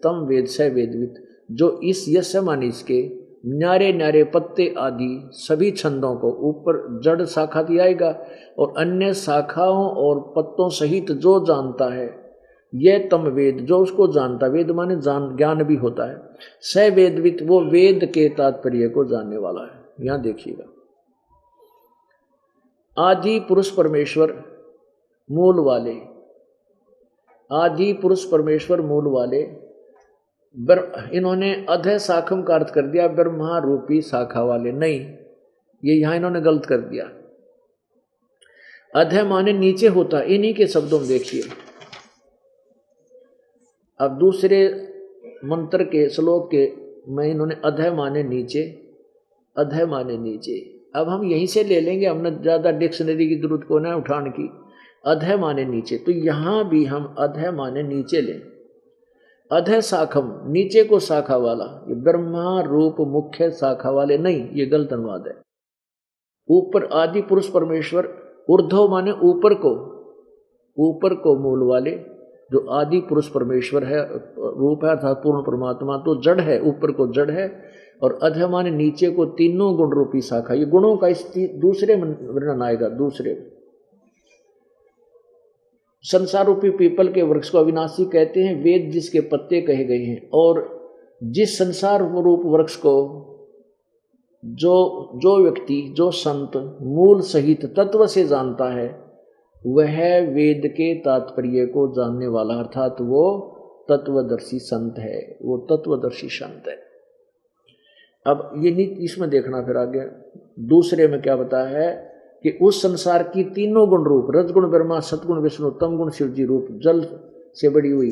तम वेद से वेदवित, जो इस यस्य माने इसके न्यारे न्यारे पत्ते आदि सभी छंदों को ऊपर जड़ शाखा दियाएगा, और अन्य शाखाओं और पत्तों सहित जो जानता है, ये तम वेद, जो उसको जानता, वेद माने जान, ज्ञान भी होता है, स वेदवित, वो वेद के तात्पर्य को जानने वाला है। यहां देखिएगा, आदि पुरुष परमेश्वर मूल वाले, आदि पुरुष परमेश्वर मूल वाले, इन्होंने अधः शाखम का अर्थ कर दिया ब्रह्मा रूपी शाखा वाले, नहीं, ये यहां इन्होंने गलत कर दिया। अधः माने नीचे होता, इन्हीं के शब्दों में देखिए। अब दूसरे मंत्र के श्लोक के में इन्होंने अधः माने नीचे, अधः माने नीचे। अब हम यहीं से ले लेंगे, हमने ज़्यादा डिक्शनरी की जरूरत को ना उठाने की। अधः माने नीचे, तो यहाँ भी हम अधः माने नीचे लें। अधः शाखम नीचे को शाखा वाला, ये ब्रह्मा रूप मुख्य शाखा वाले नहीं, ये गलत अनुवाद है। ऊपर आदि पुरुष परमेश्वर, ऊर्ध्व माने ऊपर को, ऊपर को मूल वाले, जो आदि पुरुष परमेश्वर है, रूप है अर्थात पूर्ण परमात्मा, तो जड़ है, ऊपर को जड़ है, और अधः माने नीचे को तीनों गुण रूपी शाखा। ये गुणों का इस दूसरे वर्णन आएगा, दूसरे। संसार रूपी पीपल के वृक्ष को अविनाशी कहते हैं, वेद जिसके पत्ते कहे गए हैं, और जिस संसार रूप वृक्ष को जो व्यक्ति, जो संत मूल सहित तत्व से जानता है, वह वेद के तात्पर्य को जानने वाला, अर्थात वो तत्वदर्शी संत है, वो तत्वदर्शी संत है। अब ये इसमें देखना फिर आगे दूसरे में क्या बताया है कि उस संसार की तीनों गुण रूप, रजगुण ब्रह्मा, सतगुण विष्णु, तम गुण शिव जी रूप, जल से बड़ी हुई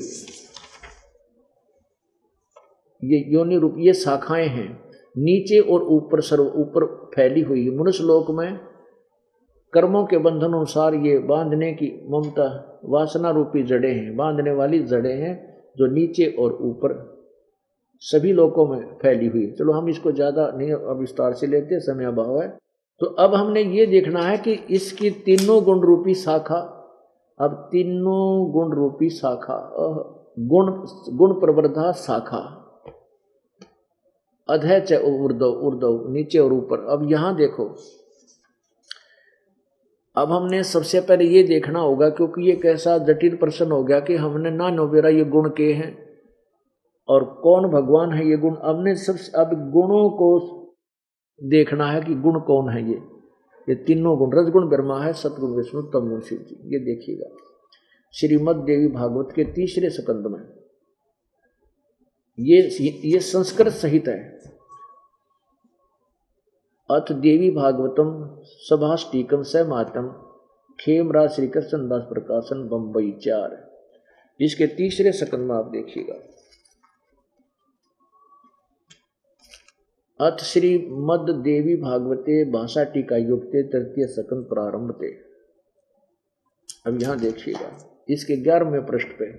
ये योनि रूप, ये शाखाएं हैं, नीचे और ऊपर ऊपर फैली हुई। मनुष्य लोक में कर्मों के बंधन अनुसार ये बांधने की ममता वासना रूपी जड़ें हैं, बांधने वाली जड़ें हैं, जो नीचे और ऊपर सभी लोकों में फैली हुई। चलो हम इसको ज़्यादा नहीं अब विस्तार से लेते, समय अभाव है। तो अब हमने ये देखना है कि इसकी तीनों गुण रूपी शाखा, अब तीनों गुण रूपी शाखा, गुण प्रवर्धा शाखा, अधः च ऊर्ध्व नीचे और ऊपर। अब यहाँ देखो, अब हमने सबसे पहले ये देखना होगा, क्योंकि ये कैसा जटिल प्रश्न हो गया कि हमने ना नोबेरा ये गुण के हैं और कौन भगवान है ये गुण। अब गुणों को देखना है कि गुण कौन है ये तीनों गुण, रजगुण ब्रह्मा है, सतगुण विष्णु, तमगुण शिव जी। ये देखिएगा श्रीमद् देवी भागवत के 3 स्कंद में ये संस्कृत सहित है। अथ देवी भागवतम सभाष्टिकम सहमातम खेमराज श्री कृष्ण दास प्रकाशन बम्बई 4। इसके तीसरे सकंद में आप देखिएगा, अथ श्री मद देवी भागवते भाषा टीका युक्ते तृतीय सकंद प्रारंभ थे। अब यहां देखिएगा इसके 11वें पृष्ठ पे,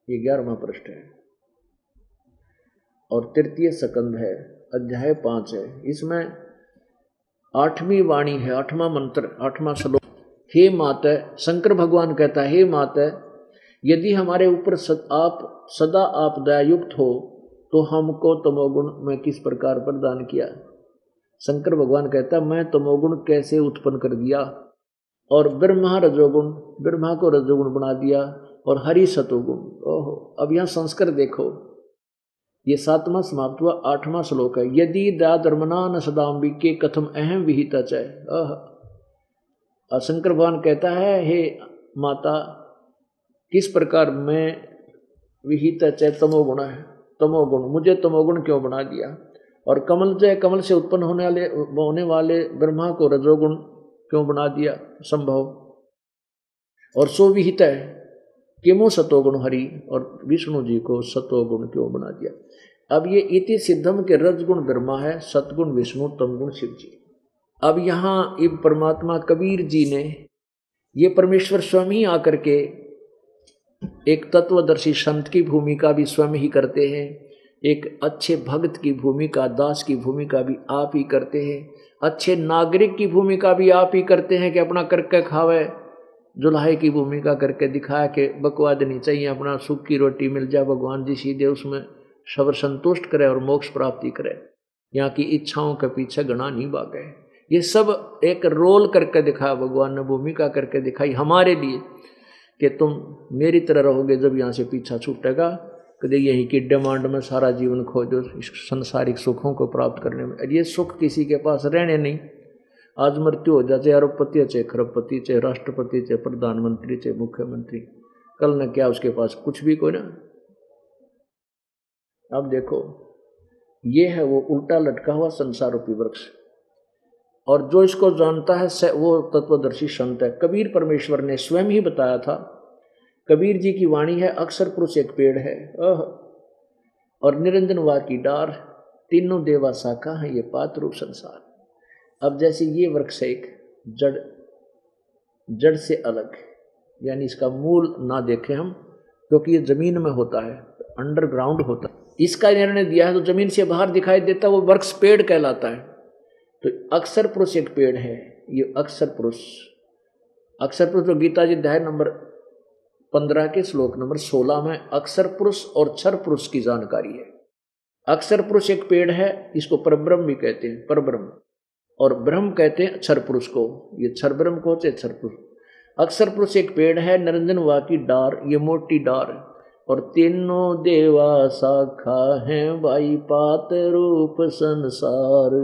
ये 11वां पृष्ठ है और तृतीय सकंद है, अध्याय 5 है। इसमें 8वीं वाणी है, 8वां मंत्र, 8वां श्लोक। हे माता, शंकर भगवान कहता है, हे माता, यदि हमारे ऊपर आप सदा आप दयायुक्त हो तो हमको तमोगुण में किस प्रकार प्रदान किया। शंकर भगवान कहता है, मैं तमोगुण कैसे उत्पन्न कर दिया और ब्रह्मा रजोगुण, ब्रह्मा को रजोगुण बना दिया और हरि सतोगुण। ओहो, अब यहाँ संस्कार देखो, ये 7वां समाप्त हुआ, 8वां श्लोक है। यदि दाधर्मना न सदाम्बिके कथम अहम विहिता चाहे। शंकर भगवान कहता है, हे माता, किस प्रकार मैं विहिता चाहे तमोगुण है, तमोगुण, मुझे तमोगुण क्यों बना दिया। और कमल जो है, कमल से उत्पन्न होने वाले ब्रह्मा को रजोगुण क्यों बना दिया, संभव। और सो विहित है किमो सतोगुण हरि, और विष्णु जी को सतोगुण क्यों बना दिया। अब ये इति सिद्धम के रजगुण ब्रह्मा है, सतगुण विष्णु, तमगुण शिव जी। अब यहाँ इब परमात्मा कबीर जी ने, ये परमेश्वर स्वयं ही आकर के एक तत्वदर्शी संत की भूमिका भी स्वयं ही करते हैं, एक अच्छे भक्त की भूमिका, दास की भूमिका भी आप ही करते हैं, अच्छे नागरिक की भूमिका भी आप ही करते हैं कि अपना करके खावे, जुल्हे की भूमिका करके दिखाया कि बकवाद नहीं चाहिए, अपना सुख की रोटी मिल जाए, भगवान जी सीधे उसमें सबर संतुष्ट करे और मोक्ष प्राप्ति करे, यहाँ की इच्छाओं के पीछे गणा नहीं भागे। ये सब एक रोल करके दिखाया भगवान ने, भूमिका करके दिखाई हमारे लिए कि तुम मेरी तरह रहोगे जब यहाँ से पीछा छूटेगा, कभी यही की डिमांड में सारा जीवन खो दो इस संसारिक सुखों को प्राप्त करने में। ये सुख किसी के पास रहने नहीं, आज मृत्यु हो जाए, चाहे अरबपति, चाहे खरबपति, चाहे राष्ट्रपति, चाहे प्रधानमंत्री, चाहे मुख्यमंत्री, कल न क्या उसके पास कुछ भी कोई ना। अब देखो, ये है वो उल्टा लटका हुआ संसार रूपी वृक्ष, और जो इसको जानता है वो तत्वदर्शी संत है। कबीर परमेश्वर ने स्वयं ही बताया था, कबीर जी की वाणी है, अक्षर पुरुष एक पेड़ है और निरंजन वा की डार, तीनों देवा शाखा है ये पात रूप संसार। अब जैसे ये वृक्ष एक जड़ से अलग, यानी इसका मूल ना देखें हम, क्योंकि ये जमीन में होता है, अंडरग्राउंड होता है, इसका निर्णय दिया है तो जमीन से बाहर दिखाई देता है, वो वृक्ष पेड़ कहलाता है। तो अक्षर पुरुष एक पेड़ है, ये अक्षर पुरुष तो गीता जी अध्याय नंबर 15 के श्लोक नंबर 16 में अक्षर पुरुष और क्षर पुरुष की जानकारी है। अक्षर पुरुष एक पेड़ है, इसको परब्रह्म भी कहते हैं, परब्रह्म, और ब्रह्म कहते हैं क्षर पुरुष को, ये क्षर ब्रह्म को होते क्षर पुरुष। अक्षर पुरुष एक पेड़ है, निरंजन वा की डार, ये मोटी डार, और तीनों देवा शाखा हैं भाई पात रूप संसार।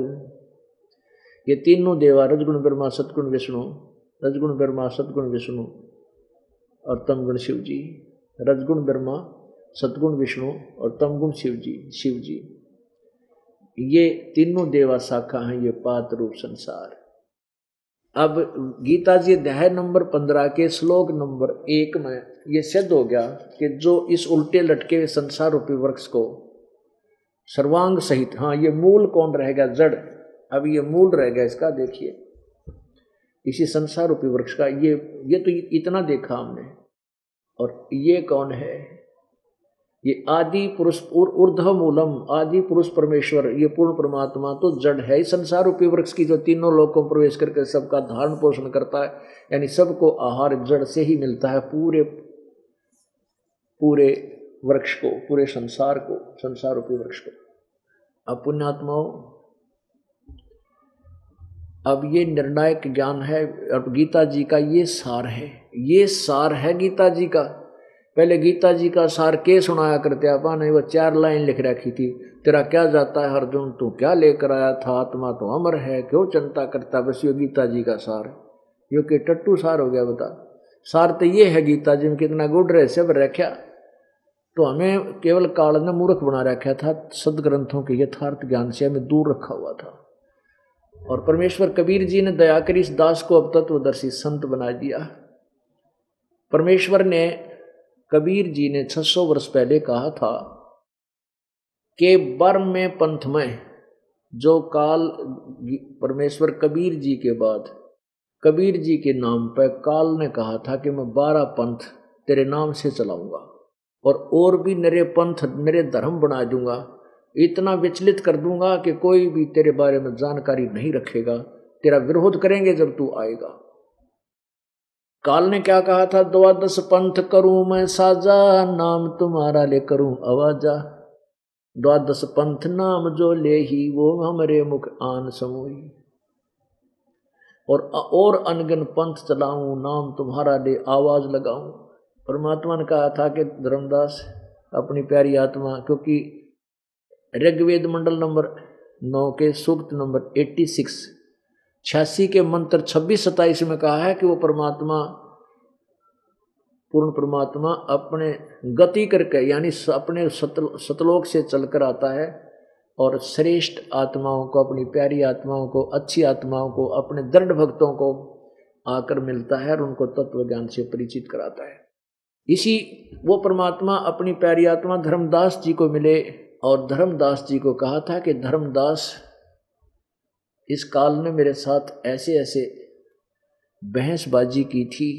ये तीनों देवा, रजगुण ब्रह्मा सतगुण विष्णु, रजगुण ब्रह्मा सतगुण विष्णु और तमगुण शिव जी, रजगुण ब्रह्मा सतगुण विष्णु और तमगुण शिव जी, ये तीनों देवा शाखा हैं, ये पात रूप संसार। अब गीता जी अध्याय नंबर 15 के श्लोक नंबर 1 में ये सिद्ध हो गया कि जो इस उल्टे लटके हुए संसार रूपी वृक्ष को सर्वांग सहित, हाँ ये मूल कौन रहेगा, जड़, अब ये मूल रहेगा इसका, देखिए इसी संसार रूपी वृक्ष का, ये तो इतना देखा हमने। और ये कौन है, ये आदि पुरुष, ऊर्ध्व मूलम, आदि पुरुष परमेश्वर, ये पूर्ण परमात्मा तो जड़ है इस संसार रूपी वृक्ष की, जो तीनों लोकों में प्रवेश करके सबका धारण पोषण करता है, यानी सबको आहार जड़ से ही मिलता है, पूरे वृक्ष को, पूरे संसार को, संसार रूपी वृक्ष को। अब पुण्यात्माओं, अब ये निर्णायक ज्ञान है, अब गीता जी का ये सार है, ये सार है गीता जी का। पहले गीता जी का सार के सुनाया करते आपा ने, वो 4 लाइन लिख रखी थी, तेरा क्या जाता है अर्जुन, तू क्या लेकर आया था, आत्मा तो अमर है, क्यों चिंता करता, बस ये गीता जी का सार है। यो कि टट्टू सार हो गया, बता। सार तो ये है गीता जी में, कितना गुड़ रहस्य रखा, तो हमें केवल काल ने मूर्ख बना रखा था, सदग्रंथों के यथार्थ ज्ञान से हमें दूर रखा हुआ था। और परमेश्वर कबीर जी ने दया कर इस दास को अब तत्वदर्शी संत बना दिया। परमेश्वर ने, कबीर जी ने 600 वर्ष पहले कहा था कि बर्म में पंथ में जो काल, परमेश्वर कबीर जी के बाद कबीर जी के नाम पर काल ने कहा था कि मैं 12 पंथ तेरे नाम से चलाऊंगा और भी नरे पंथ नरे धर्म बना दूंगा, इतना विचलित कर दूंगा कि कोई भी तेरे बारे में जानकारी नहीं रखेगा, तेरा विरोध करेंगे जब तू आएगा। काल ने क्या कहा था? 12 पंथ करूं मैं साजा, नाम तुम्हारा ले करूं आवाजा। 12 पंथ नाम जो ले ही, वो हमरे मुख आन समोई। और अनगिन पंथ चलाऊं, नाम तुम्हारा ले आवाज लगाऊं। परमात्मा ने कहा था कि धर्मदास अपनी प्यारी आत्मा, क्योंकि ऋग्वेद मंडल नंबर 9 के सूक्त नंबर 86 के मंत्र 26-27 में कहा है कि वो परमात्मा, पूर्ण परमात्मा अपने गति करके, यानी अपने सतलोक से चलकर आता है और श्रेष्ठ आत्माओं को, अपनी प्यारी आत्माओं को, अच्छी आत्माओं को, अपने दृढ़ भक्तों को आकर मिलता है और उनको तत्व ज्ञान से परिचित कराता है। इसी वो परमात्मा अपनी प्यारी आत्मा धर्मदास जी को मिले और धर्मदास जी को कहा था कि धर्मदास, इस काल ने मेरे साथ ऐसे ऐसे बहसबाजी की थी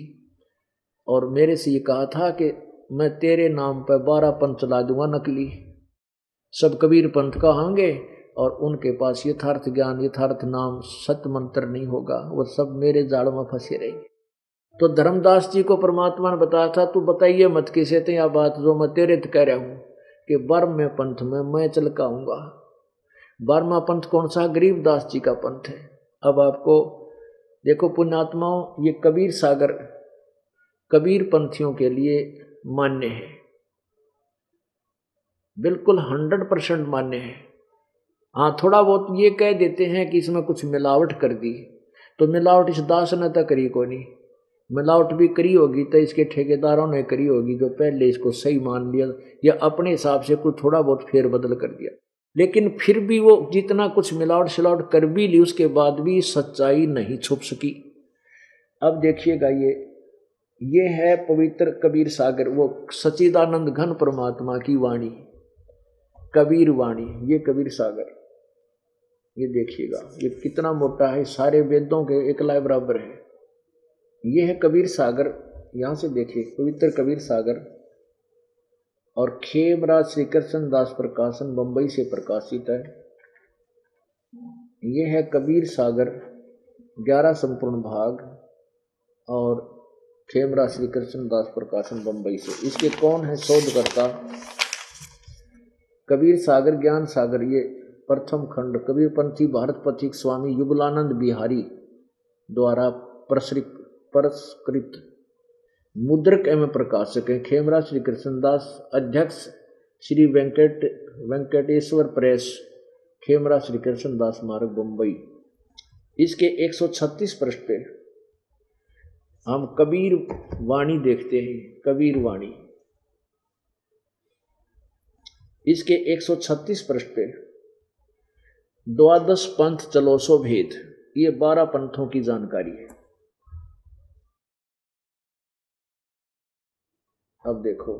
और मेरे से ये कहा था कि मैं तेरे नाम पर 12 पंथ चला दूंगा नकली, सब कबीर पंथ कहांगे और उनके पास यथार्थ ज्ञान, यथार्थ नाम, सत्य मंत्र नहीं होगा, वो सब मेरे जाल में फंसे रहेंगे। तो धर्मदास जी को परमात्मा ने बताया था, तू बताइए मत किसे थे यह बात जो मैं तेरे तो कह रहा हूं कि बर्म में पंथ में मैं चल के आऊंगा। 12वां पंथ कौन सा? गरीबदास जी का पंथ है। अब आपको देखो पुण्यात्माओं, ये कबीर सागर कबीर पंथियों के लिए मान्य है, बिल्कुल 100% मान्य है। हाँ, थोड़ा बहुत ये कह देते हैं कि इसमें कुछ मिलावट कर दी, तो मिलावट इस दास ने तो करी को नहीं, मिलावट भी करी होगी तो इसके ठेकेदारों ने करी होगी जो पहले इसको सही मान लिया या अपने हिसाब से कुछ थोड़ा बहुत फेरबदल कर दिया। लेकिन फिर भी वो जितना कुछ मिलावट शिलावट कर भी ली, उसके बाद भी सच्चाई नहीं छुप सकी। अब देखिएगा, ये है पवित्र कबीर सागर, वो सच्चिदानंद घन परमात्मा की वाणी, कबीर वाणी, ये कबीर सागर। ये देखिएगा ये कितना मोटा है, सारे वेदों के एक लाए बराबर है। ये है कबीर सागर, यहाँ से देखिए पवित्र कबीर सागर, और खेमराज श्री कृष्ण दास प्रकाशन बंबई से प्रकाशित है। ये है कबीर सागर 11 संपूर्ण भाग और खेमराज श्री कृष्ण दास प्रकाशन बंबई से। इसके कौन है शोधकर्ता? कबीर सागर ज्ञान सागर, ये प्रथम खंड कबीरपंथी भारत पथिक स्वामी युगलानंद बिहारी द्वारा परस्कृत, मुद्रक एवं प्रकाशक है खेमराज श्री कृष्णदास, अध्यक्ष श्री वेंकटेश्वर प्रेस, खेमराज श्री कृष्णदास मार्ग बंबई। इसके 136 पृष्ठ पे हम कबीर वाणी देखते हैं। कबीर वाणी इसके 136 पृष्ठ पे 12 पंथ चलो सो भेद, ये 12 पंथों की जानकारी है। अब देखो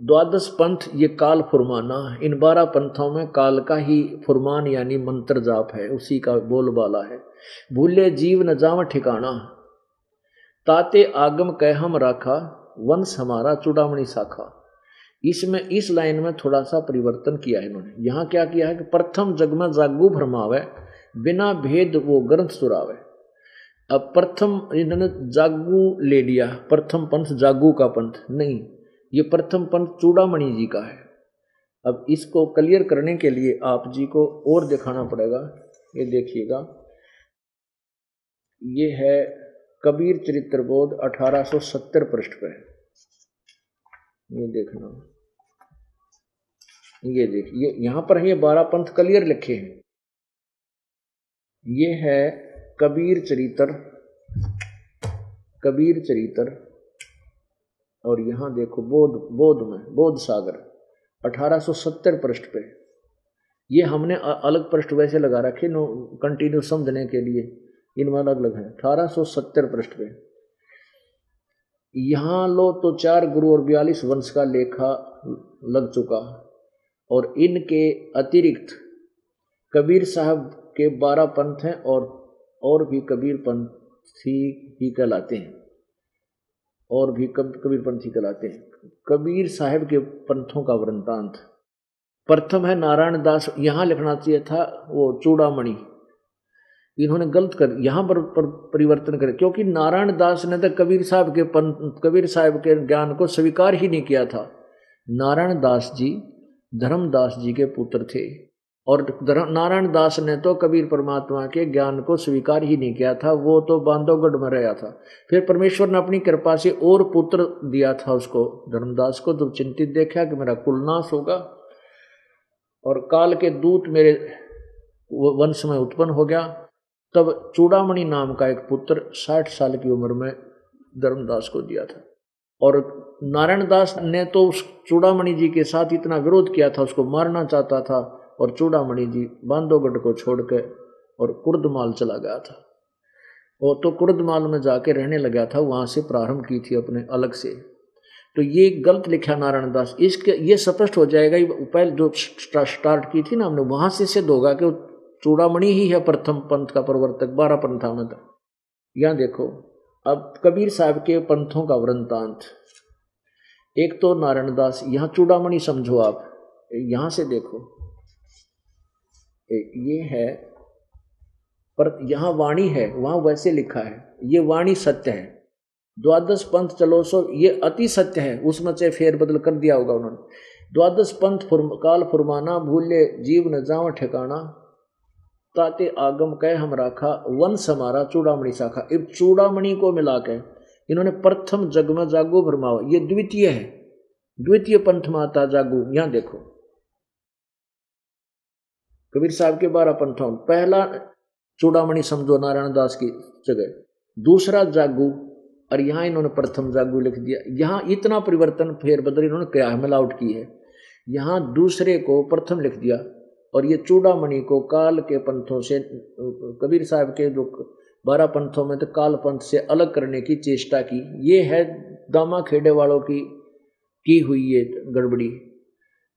12 पंथ ये काल फुरमाना, इन 12 पंथों में काल का ही फुरमान यानी मंत्र जाप है, उसी का बोलबाला है। भूले जीव न जाव ठिकाना, ताते आगम कह हम राखा, वंश हमारा चूड़ामणि शाखा। इसमें इस लाइन में थोड़ा सा परिवर्तन किया है इन्होंने। यहाँ क्या किया है कि प्रथम जग में जागू भरमावे, बिना भेद वो ग्रंथ सुरावे। अब प्रथम इन्होंने जागू ले लिया, प्रथम पंथ जागू का पंथ नहीं, ये प्रथम पंथ चूड़ामणि जी का है। अब इसको क्लियर करने के लिए आप जी को और दिखाना पड़ेगा। ये देखिएगा, ये है कबीर चरित्र बोध 1870 पृष्ठ पे, ये देखना, ये देखिए यहाँ पर ये 12 पंथ क्लियर लिखे हैं। ये है कबीर चरित्र, कबीर चरित्र और यहाँ देखो बोध में बोध सागर 1870 पृष्ठ पे। ये हमने अलग पृष्ठ वैसे लगा रखे नो कंटिन्यू समझने के लिए, इनमें अलग अलग है। 1870 पृष्ठ पे यहाँ लो तो 4 गुरु और 42 वंश का लेखा लग चुका, और इनके अतिरिक्त कबीर साहब के 12 पंथ हैं और भी कबीर पंथी ही कहलाते हैं, और भी कबीर पंथी कहलाते हैं। कबीर साहब के पंथों का वृंतांत प्रथम है नारायण दास। यहाँ लिखना चाहिए था वो चूड़ामणि, इन्होंने गलत कर यहाँ पर परिवर्तन करे, क्योंकि नारायण दास ने तो कबीर साहब के ज्ञान को स्वीकार ही नहीं किया था। नारायण दास जी धर्मदास जी के पुत्र थे, और नारायण दास ने तो कबीर परमात्मा के ज्ञान को स्वीकार ही नहीं किया था, वो तो बांधवगढ़ में रहा था। फिर परमेश्वर ने अपनी कृपा से और पुत्र दिया था उसको, धर्मदास को। जब चिंतित देखा कि मेरा कुलनाश होगा और काल के दूत मेरे वंश में उत्पन्न हो गया, तब चूड़ामणि नाम का एक पुत्र 60 साल की उम्र में धर्मदास को दिया था। और नारायण दास ने तो उस चूड़ामणि जी के साथ इतना विरोध किया था, उसको मारना चाहता था, और चूड़ामणि जी बांधवगढ़ को छोड़कर और कुर्दमाल चला गया था। वो तो कुर्दमाल में जाके रहने लगा था, वहाँ से प्रारंभ की थी अपने अलग से। तो ये गलत लिखा नारायण दास। इसके ये स्पष्ट हो जाएगा, पहले जो स्टार्ट की थी ना हमने, वहाँ से सिद्ध होगा कि चूड़ामणि ही है प्रथम पंथ का प्रवर्तक 12 पंथा में। यहाँ देखो अब कबीर साहब के पंथों का वृंतांत। एक तो नारायण दास, यहाँ चूड़ामणि समझो आप, यहाँ से देखो ये है, पर यहाँ वाणी है, वहाँ वैसे लिखा है, ये वाणी सत्य है। द्वादश पंथ चलो सो ये अति सत्य है, उसमें से फेर बदल कर दिया होगा उन्होंने। द्वादश पंथ काल फुरमाना, भूले जीव न जाओ ठिकाना, ताते आगम कह हम राखा, वंश हमारा चूड़ामणि शाखा। इब चूड़ामणि को मिला के इन्होंने प्रथम जग में जागो भरमाओ, ये द्वितीय है, द्वितीय पंथ माता जागू। यहाँ देखो कबीर साहब के 12 पंथों, पहला चूड़ामणि समझो नारायण दास की जगह, दूसरा जागू, और यहाँ इन्होंने प्रथम जागू लिख दिया। यहाँ इतना परिवर्तन फेरबदल इन्होंने क्या है, मिलावट की है। यहाँ दूसरे को प्रथम लिख दिया, और ये चूड़ामणि को काल के पंथों से, कबीर साहब के जो 12 पंथों में तो काल पंथ से अलग करने की चेष्टा की। ये है दामा खेड़े वालों की हुई ये गड़बड़ी,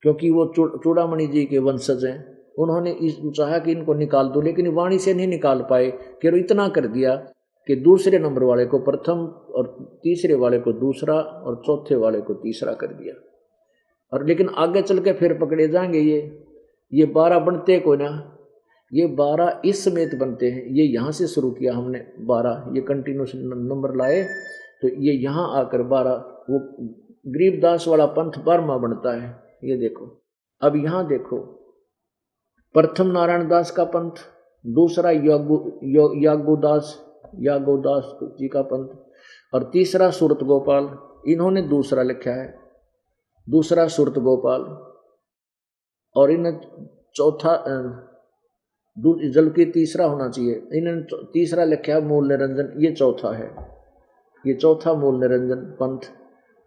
क्योंकि वो चूड़ामणि जी के वंशज हैं। उन्होंने चाहा कि इनको निकाल दो, लेकिन वाणी से नहीं निकाल पाए, कि इतना कर दिया कि दूसरे नंबर वाले को प्रथम और तीसरे वाले को दूसरा और चौथे वाले को तीसरा कर दिया। और लेकिन आगे चल के फिर पकड़े जाएंगे ये 12 बनते को ना, ये 12 इस समेत बनते हैं। ये यहाँ से शुरू किया हमने 12, ये कंटिन्यूस नंबर लाए, तो ये यहाँ आकर 12 वो गरीबदास वाला पंथ 12वां बनता है। ये देखो अब यहाँ देखो, प्रथम नारायण दास का पंथ, दूसरा यागोदास जी का पंथ, और तीसरा सूरत गोपाल। इन्होंने दूसरा लिखा है, दूसरा सूरत गोपाल, और इन्हें चौथा जबकि तीसरा होना चाहिए, इन्होंने तीसरा लिखा है मूल निरंजन, ये चौथा है, ये चौथा मूल निरंजन पंथ,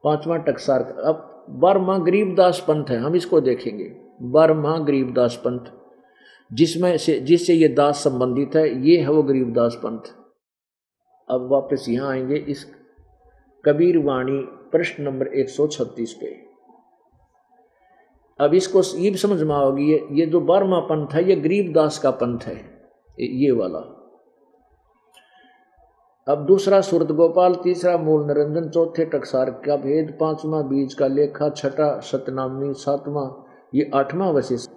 5वां टकसार। अब 12वां गरीबदास पंथ है, हम इसको देखेंगे। 12वां गरीबदास पंथ जिससे ये दास संबंधित है, ये है वो गरीबदास पंथ। अब वापस यहाँ आएंगे इस कबीर वाणी प्रश्न नंबर 136 पे। अब इसको ये भी समझ में आओगी, ये जो 12वां पंथ है ये गरीबदास का पंथ है, ये वाला। अब दूसरा सूरत गोपाल, तीसरा मूल निरंजन, चौथे टकसार का भेद, 5वां बीज का लेखा, 6ठा सतनामी, 7वां ये 8वां वशिष्ठ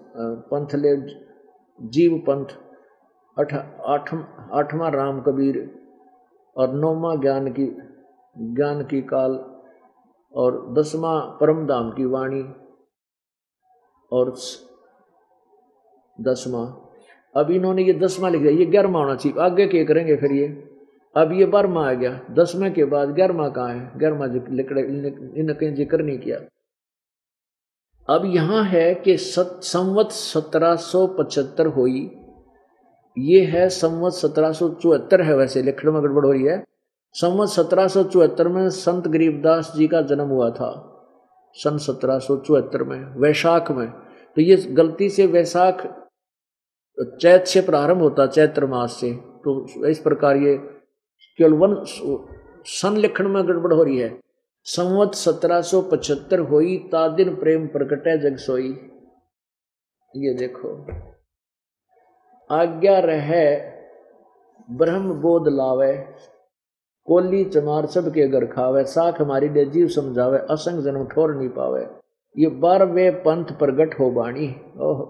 पंथ ले जीव पंथ, 8वां राम कबीर, और 9वां ज्ञान की काल, और 10वां परमधाम की वाणी, और 10वां। अब इन्होंने ये 10वां लिख दिया, ये 11वां होना चाहिए, आगे क्या करेंगे फिर ये। अब ये 12वां आ गया, 10वें के बाद 11वां कहाँ है, 11वां इन्हें जिक्र नहीं किया। अब यहाँ है कि संवत 1775 हुई, ये है संवत 1774 है, वैसे लिखने में गड़बड़ हो रही है, संवत 1774 में संत गरीबदास जी का जन्म हुआ था, सन 1774 में वैशाख में। तो ये गलती से वैशाख चैत से प्रारंभ होता, चैत्र मास से, तो इस प्रकार ये केवल वन सन लिखण में गड़बड़ हो रही है। संवत 1775 होई ता दिन प्रेम प्रकटै जग सोई। ये देखो, आज्ञा रहे ब्रह्म बोध लावे, कोली चमार सबके घर खावे, साख हमारी दे जीव समझावे, असंग जन्म ठोर नहीं पावे। ये 12वें पंथ प्रगट हो बाणी। ओह,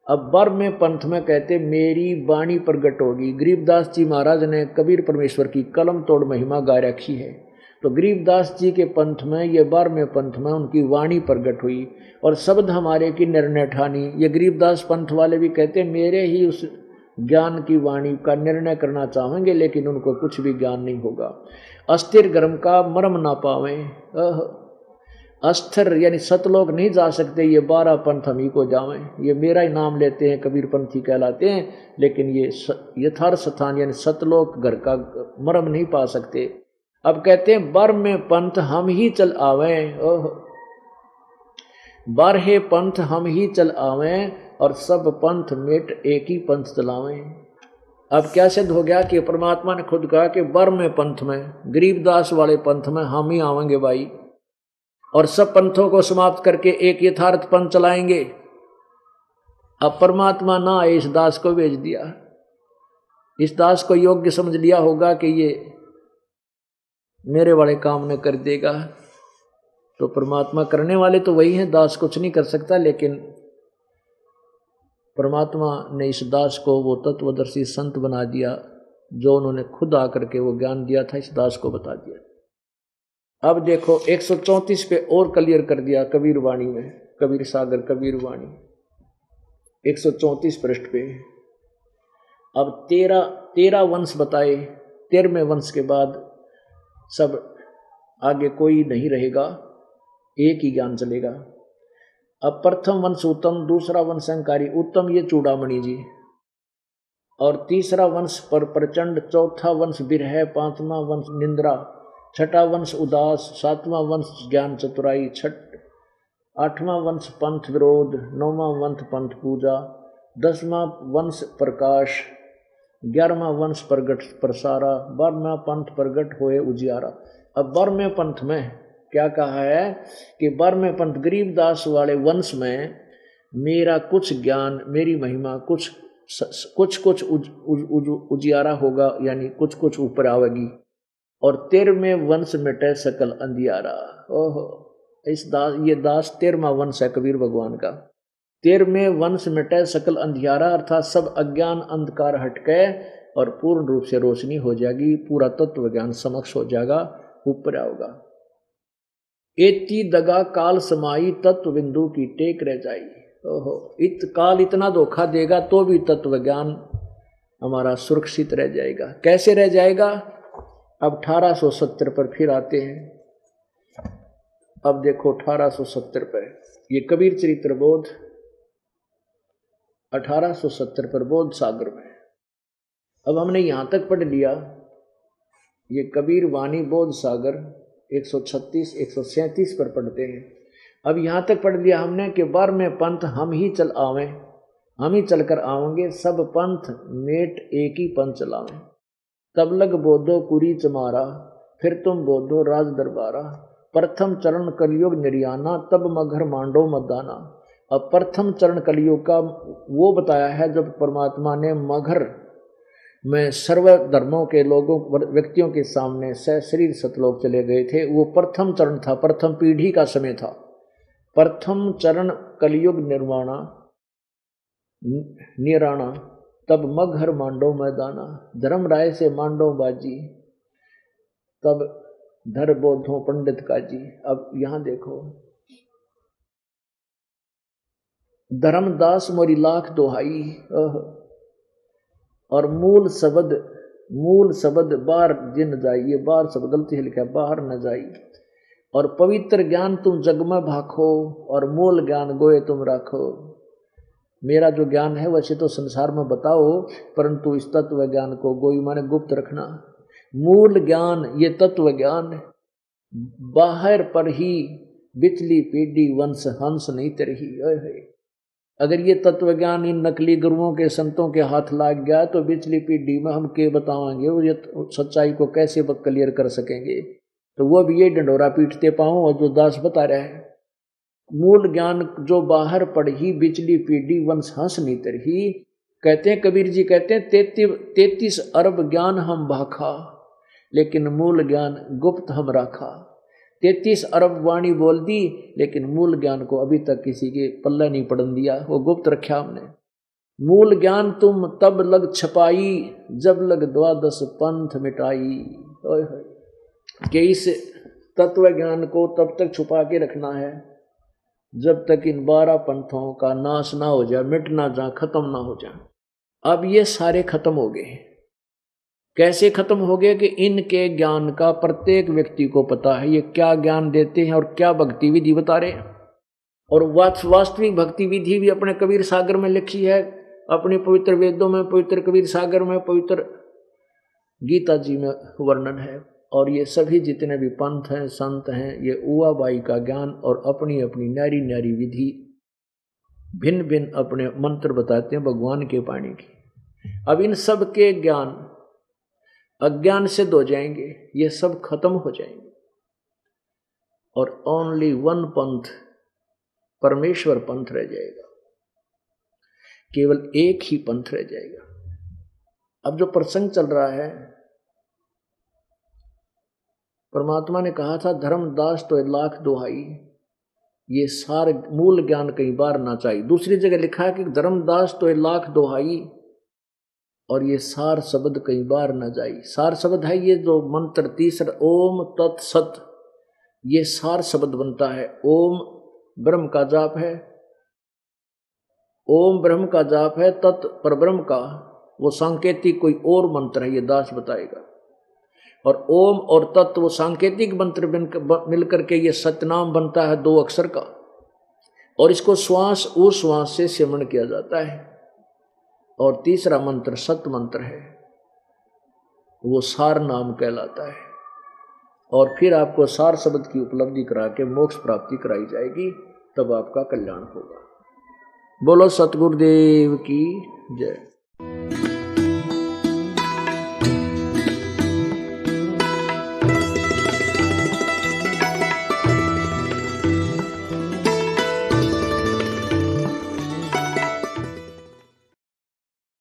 अब 12वें पंथ में कहते मेरी वाणी प्रगट होगी। गरीबदास जी महाराज ने कबीर परमेश्वर की कलम तोड़ महिमा गा रखी है। तो गरीबदास जी के पंथ में, ये 12वें पंथ में उनकी वाणी प्रगट हुई और शब्द हमारे की निर्णय ठानी। ये गरीबदास पंथ वाले भी कहते मेरे ही उस ज्ञान की वाणी का निर्णय करना चाहेंगे, लेकिन उनको कुछ भी ज्ञान नहीं होगा। अस्थिर गर्म का मर्म ना पावे, अस्थिर यानी सतलोक नहीं जा सकते, ये 12 पंथ हम ही को जावें। ये मेरा ही नाम लेते हैं, कबीर पंथी कहलाते हैं, लेकिन ये यथार्थ स्थान यानी सतलोक घर का मर्म नहीं पा सकते। अब कहते हैं 12वें पंथ हम ही चल आवें। ओह, 12 पंथ हम ही चल आवें और सब पंथ मेट एक ही पंथ चलावें। अब क्या सिद्ध हो गया कि परमात्मा ने खुद कहा कि 12वें पंथ में, गरीबदास वाले पंथ में हम ही आवेंगे भाई, और सब पंथों को समाप्त करके एक यथार्थ पंथ चलाएंगे। अब परमात्मा ना आए, इस दास को भेज दिया। इस दास को योग्य समझ लिया होगा कि ये मेरे वाले काम न कर देगा। तो परमात्मा करने वाले तो वही हैं, दास कुछ नहीं कर सकता। लेकिन परमात्मा ने इस दास को वो तत्वदर्शी संत बना दिया, जो उन्होंने खुद आकर के वो ज्ञान दिया था, इस दास को बता दिया। अब देखो 134 पे और क्लियर कर दिया कबीर वाणी में, कबीर सागर कबीर वाणी 134 पृष्ठ पे। अब 13 वंश बताए, 13वें वंश के बाद सब आगे कोई नहीं रहेगा, एक ही ज्ञान चलेगा। अब प्रथम वंश उत्तम, दूसरा वंश अंकारी, उत्तम ये चूड़ामणि जी, और तीसरा वंश पर प्रचंड, चौथा वंश बिरह, पांचवा वंश निंद्रा, छठा वंश उदास, सातवां वंश ज्ञान चतुराई, आठवां वंश पंथ विरोध, नौवां वंश पंथ पूजा, 10वां वंश प्रकाश, 11वां वंश प्रगट प्रसारा, 12वां पंथ प्रगट होए उजियारा। अब 12वें पंथ में क्या कहा है कि 12वें पंथ गरीबदास वाले वंश में मेरा कुछ ज्ञान, मेरी महिमा कुछ उजियारा होगा, यानी कुछ ऊपर आवेगी। और 13वें वंश मिटे सकल अंधियारा। ओहो, ये दास 13वां वंश है कबीर भगवान का। 13वें वंश मिटे सकल अंधियारा, अर्थात सब अज्ञान अंधकार हटके और पूर्ण रूप से रोशनी हो जाएगी, पूरा तत्व ज्ञान समक्ष हो जाएगा, ऊपर आओगा। एती दगा काल समाई, तत्व बिंदु की टेक रह जाई। ओहो, काल इतना धोखा देगा तो भी तत्व ज्ञान हमारा सुरक्षित रह जाएगा। कैसे रह जाएगा? अब 1870 पर फिर आते हैं। अब देखो 1870 पर ये कबीर चरित्र बोध 1870 पर बोध सागर में। अब हमने यहां तक पढ़ लिया, ये कबीर वाणी बोध सागर 136 137 पर पढ़ते हैं। अब यहां तक पढ़ लिया हमने कि 12वें पंथ हम ही चल आवें, हम ही चलकर आवेंगे, सब पंथ मेट एक ही पंथ चलावें। तब लग बोधो कुरी चमारा, फिर तुम बोधो राज दरबारा, प्रथम चरण कलयुग निर्याना, तब मगर मांडो मदाना। अब प्रथम चरण कलयुग का वो बताया है जब परमात्मा ने मगर में सर्व धर्मों के लोगों व्यक्तियों के सामने शरीर सतलोक चले गए थे। वो प्रथम चरण था, प्रथम पीढ़ी का समय था। प्रथम चरण कलयुग निर्वाणा निराणा, तब मगहर मांडो मैदाना, धर्म राय से मांडो बाजी, तब धर बोधो पंडित काजी। अब यहां देखो, धर्मदास मोरी लाख दोहाई, और मूल शब्द बाहर जिन जाई, ये बाहर शब्द गलती है लिखा है, बाहर न जाई। और पवित्र ज्ञान तुम जग में भाखो, और मूल ज्ञान गोए तुम राखो। मेरा जो ज्ञान है वैसे तो संसार में बताओ, परंतु इस तत्व ज्ञान को गोई माने गुप्त रखना। मूल ज्ञान ये तत्व ज्ञान है। बाहर पर ही बिचली पीढ़ी वंश हंस नहीं तरही। अगर ये तत्व ज्ञान इन नकली गुरुओं के संतों के हाथ लाग गया तो बिचली पीढ़ी में हम के बताएंगे, वो ये सच्चाई को कैसे क्लियर कर सकेंगे। तो वो भी ये डंडोरा पीटते पाऊं। और जो दास बता रहे हैं मूल ज्ञान जो बाहर पढ़ी बिचली पीढ़ी वंश हंस नहीं तरही। कहते हैं कबीर जी कहते हैं 33 अरब ज्ञान हम भाखा, लेकिन मूल ज्ञान गुप्त हम राखा। 33 अरब वाणी बोल दी, लेकिन मूल ज्ञान को अभी तक किसी के पल्ला नहीं पड़न दिया, वो गुप्त रखा हमने। मूल ज्ञान तुम तब लग छपाई, जब लग 12 पंथ मिटाई। कि इस तत्व ज्ञान को तब तक छुपा के रखना है जब तक इन 12 पंथों का नाश ना हो जाए, मिट ना जाए, खत्म ना हो जाए। अब ये सारे खत्म हो गए। कैसे खत्म हो गए कि इनके ज्ञान का प्रत्येक व्यक्ति को पता है ये क्या ज्ञान देते हैं और क्या भक्ति विधि बता रहे हैं। और वास्तविक भक्ति विधि भी अपने कबीर सागर में लिखी है, अपने पवित्र वेदों में, पवित्र कबीर सागर में, पवित्र गीता जी में वर्णन है। और ये सभी जितने भी पंथ हैं, संत हैं, ये उआ बाई का ज्ञान और अपनी अपनी न्यारी न्यारी विधि भिन्न भिन्न अपने मंत्र बताते हैं भगवान के पानी की। अब इन सब के ज्ञान अज्ञान सिद्ध हो जाएंगे, ये सब खत्म हो जाएंगे और ओनली वन पंथ परमेश्वर पंथ रह जाएगा। केवल एक ही पंथ रह जाएगा। अब जो प्रसंग चल रहा है, परमात्मा ने कहा था धर्मदास तो 1,00,000 दुहाई, ये सार मूल ज्ञान कई बार ना चाहिए। दूसरी जगह लिखा है कि धर्मदास तो 1,00,000 दुहाई और ये सार शब्द कई बार न जाई। सार शब्द है ये जो मंत्र तीसरा ओम तत्सत, ये सार शब्द बनता है। ओम ब्रह्म का जाप है, ओम ब्रह्म का जाप है, तत् पर ब्रह्म का वो सांकेतिक कोई और मंत्र है, ये दास बताएगा। और ओम और तत्व वो सांकेतिक मंत्र मिलकर के ये सतनाम बनता है 2 अक्षर का। और इसको श्वास उश्वास से सिमरण किया जाता है। और तीसरा मंत्र सत मंत्र है, वो सार नाम कहलाता है। और फिर आपको सार शब्द की उपलब्धि करा के मोक्ष प्राप्ति कराई जाएगी, तब आपका कल्याण होगा। बोलो सतगुरुदेव की जय।